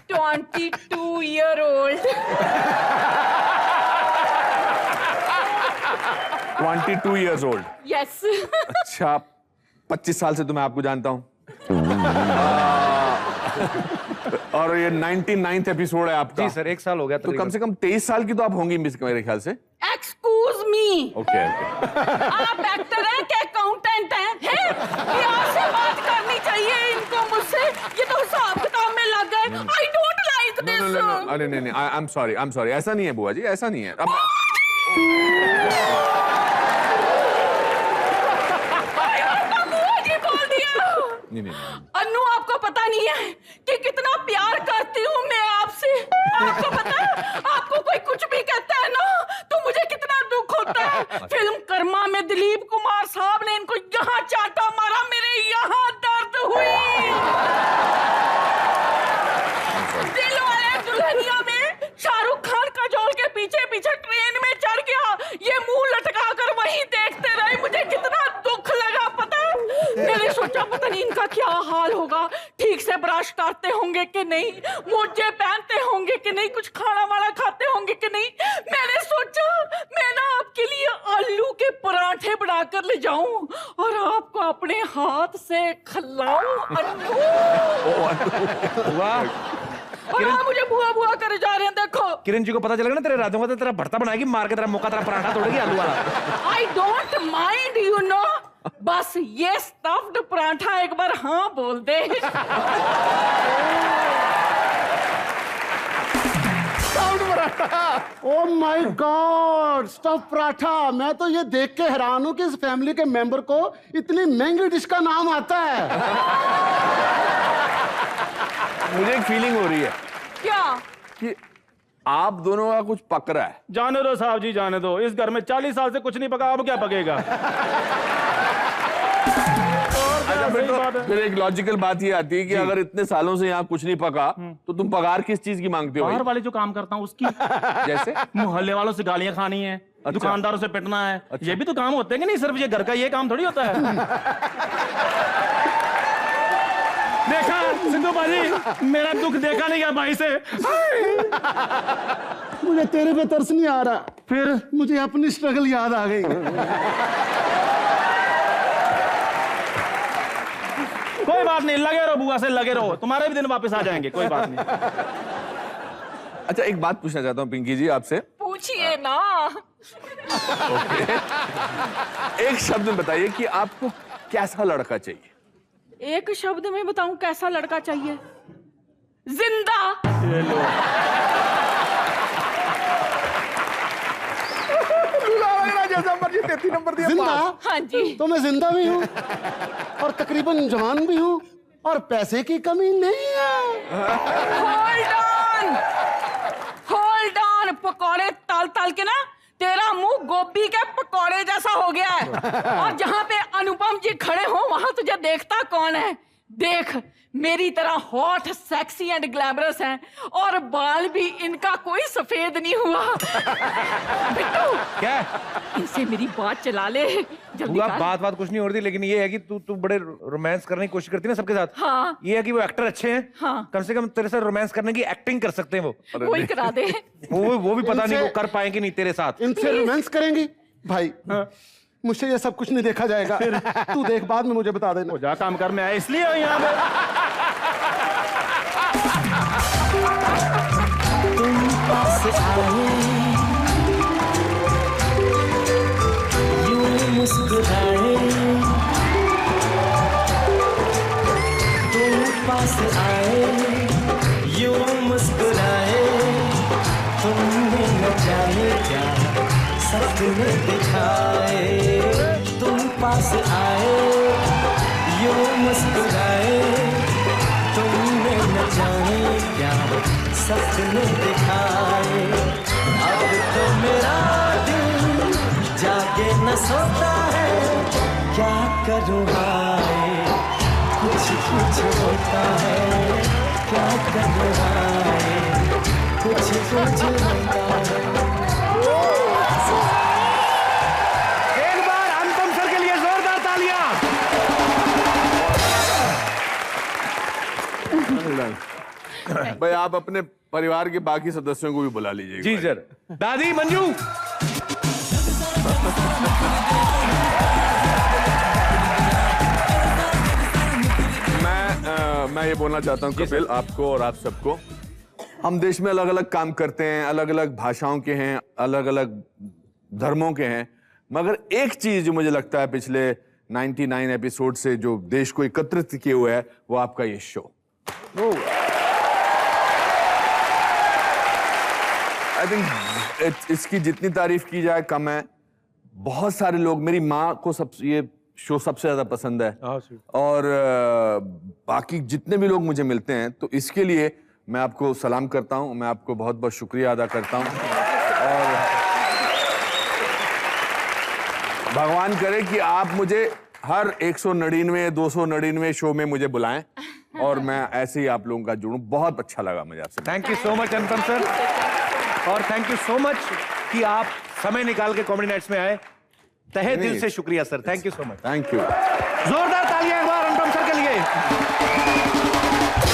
[SPEAKER 5] 22 year old।
[SPEAKER 9] 22 years old।
[SPEAKER 5] Yes.
[SPEAKER 9] अच्छा, 25 साल से तो मैं आपको जानता हूँ। और ये 99th एपिसोड है आपका।
[SPEAKER 1] जी सर, 1 साल हो गया।
[SPEAKER 9] तो कम से कम 23 साल की तो आप होंगी मेरे ख्याल से।
[SPEAKER 5] Excuse me.
[SPEAKER 9] ओके।
[SPEAKER 5] आप एक्टर हैं कि अकाउंटेंट हैं? प्यार से बात करनी चाहिए इनको मुझसे, ये तो हिसाब किताब में लग गए। I don't like this.
[SPEAKER 9] अरे नहीं, आई एम सॉरी, ऐसा नहीं है बुआ जी, ऐसा नहीं है। नहीं।
[SPEAKER 5] अन्नू, आपको पता नहीं है कि कितना प्यार करती हूँ मैं आपसे। आपको पता है, आपको कोई कुछ भी कहता है ना तो मुझे कितना दुख होता है। फिल्म कर्मा में दिलीप कुमार साहब ने इनको यहाँ चाटा मारा, मेरे यहाँ दर्द हुई। दिल वाले दुल्हनिया में शाहरुख खान काजोल के पीछे पीछे ट्रेन में चढ़ गया, ये मुंह लटका कर वहीं देखते रहे, मुझे कितना दुख लगा पता है। मैंने सोचा पता नहीं इनका क्या हाल होगा, ठीक से ब्रश करते होंगे कि नहीं, मोजे पहनते होंगे कि नहीं, कुछ खाना वाला खाते होंगे कि नहीं। मैंने सोचा मैं ना आपके लिए आलू के पराठे बनाकर ले जाऊं और आपको अपने हाथ से खिलाऊं।
[SPEAKER 1] वाह,
[SPEAKER 5] और आप मुझे बुआ बुआ करे जा रहे हैं, देखो।
[SPEAKER 1] किरण जी को पता चलेगा ना तेरे रातों का, तो तेरा भरता बनाएगी मार के, तेरा मुक्का, तेरा पराठा तोड़ेगी आलू वाला।
[SPEAKER 5] I don't mind, you know, बस ये स्टफ्ड पराठा एक बार हाँ बोल दे।
[SPEAKER 3] Oh my god, stuff paratha. मैं तो ये देख के हैरान हूँ कि इस फैमिली के मेंबर को इतनी महंगी डिश का नाम आता है।
[SPEAKER 9] मुझे एक फीलिंग हो रही है।
[SPEAKER 5] क्या?
[SPEAKER 9] कि आप दोनों का कुछ पक रहा है।
[SPEAKER 13] जाने दो साहब जी, जाने दो। इस घर में 40 साल से कुछ नहीं पका, अब क्या पकेगा?
[SPEAKER 9] फिर एक लॉजिकल बात ये आती है कि अगर इतने सालों से यहाँ कुछ नहीं पका तो तुम पगार किस चीज की मांगते हो?
[SPEAKER 13] बाहर वाले जो काम करता हूँ उसकी।
[SPEAKER 9] जैसे
[SPEAKER 13] मोहल्ले वालों से गालियां खानी है,
[SPEAKER 9] अच्छा।
[SPEAKER 13] दुकानदारों से पिटना है। अच्छा। ये भी तो काम होते हैं कि नहीं? सिर्फ ये घर का ये काम थोड़ी होता है। देखा सिद्धू बाजी, मेरा दुख देखा नहीं गया भाई से।
[SPEAKER 3] मुझे तेरे पे तरस नहीं आ रहा, फिर मुझे अपनी स्ट्रगल याद आ गई।
[SPEAKER 13] कोई बात नहीं, लगे रहो बुआ से, लगे रहो, तुम्हारे भी दिन वापस आ जाएंगे, कोई बात नहीं।
[SPEAKER 9] अच्छा, एक बात पूछना चाहता हूँ पिंकी जी आपसे।
[SPEAKER 5] पूछिए ना।
[SPEAKER 9] एक शब्द में बताइए कि आपको कैसा लड़का चाहिए?
[SPEAKER 5] एक शब्द में बताऊं कैसा लड़का चाहिए? जिंदा।
[SPEAKER 2] जैसा मर्जी 33 नंबर दिया।
[SPEAKER 3] जिंदा?
[SPEAKER 5] हाँ जी।
[SPEAKER 3] तो मैं जिंदा भी हूँ और तकरीबन जवान भी हूँ और पैसे की कमी नहीं है।
[SPEAKER 5] होल्ड ऑन, पकौड़े तल तल के ना तेरा मुंह गोभी के पकौड़े जैसा हो गया है। और जहाँ पे अनुपम जी खड़े हो वहां तुझे देखता कौन है? देख, मेरी तरह हॉट, सेक्सी एंड ग्लैमरस हैं और बाल भी इनका कोई सफेद नहीं हुआ। बिट्टू,
[SPEAKER 1] क्या
[SPEAKER 5] इनसे मेरी बात चला ले जल्दी
[SPEAKER 1] हुआ?
[SPEAKER 5] कर।
[SPEAKER 1] बात कुछ नहीं हो रही, लेकिन ये है कि तू बड़े रोमांस करने की कोशिश करती है ना सबके साथ।
[SPEAKER 5] हाँ।
[SPEAKER 1] ये है कि वो एक्टर अच्छे हैं।
[SPEAKER 5] हाँ।
[SPEAKER 1] कम से कम तेरे साथ रोमांस करने की एक्टिंग कर सकते हैं वो।
[SPEAKER 5] वही करा दे।
[SPEAKER 1] वो भी पता नहीं
[SPEAKER 3] इनसे-
[SPEAKER 1] वो कर पाएंगे नहीं तेरे साथ।
[SPEAKER 3] इनसे रोमांस करेंगी भाई? मुझसे ये सब कुछ नहीं देखा जाएगा। तू देख, बाद में मुझे बता देना।
[SPEAKER 13] जा काम कर, मैं आया इसलिए हूं यहाँ पे।
[SPEAKER 14] तुम पास आए, यूं मुस्कुराए, तुम पास आए, यूं मुस्कुराए, तुमने न जाने क्या सपने दिखाए। तुम पास आए, यूं मुस्कुराए, तुमने न जाने क्या सपने दिखाए। अब तो मेरा दिल जागे न सोता है, क्या करूँ हाय, कुछ कुछ होता है, क्या करूँ हाय, कुछ कुछ होता है।
[SPEAKER 1] एक बार अनुपम सर के लिए जोरदार तालियां।
[SPEAKER 9] भाई आप अपने परिवार के बाकी सदस्यों को भी बुला लीजिए।
[SPEAKER 1] जी सर। दादी मंजू,
[SPEAKER 9] मैं ये बोलना चाहता हूँ कपिल, आपको और आप सबको, हम देश में अलग अलग काम करते हैं, अलग अलग भाषाओं के हैं, अलग अलग धर्मों के हैं, मगर एक चीज जो मुझे लगता है पिछले 99 एपिसोड से जो देश को एकत्रित किए हुए है, वो आपका ये शो। आई थिंक इसकी जितनी तारीफ की जाए कम है। बहुत सारे लोग, मेरी माँ को ये शो सबसे ज्यादा पसंद है, और बाकी जितने भी लोग मुझे मिलते हैं, तो इसके लिए मैं आपको सलाम करता हूं, मैं आपको बहुत बहुत शुक्रिया अदा करता हूं। और भगवान करे कि आप मुझे हर 199 299 शो में मुझे बुलाएं और मैं ऐसे ही आप लोगों का जुड़ूं। बहुत अच्छा लगा मुझे आपसे।
[SPEAKER 1] Thank you so much Anupam sir, और थैंक यू सो मच कि आप समय निकाल के कॉमेडी नाइट्स में आए। तहे दिल से शुक्रिया sir, thank you so much.
[SPEAKER 9] Thank you.
[SPEAKER 1] जोरदार तालियां एक बार।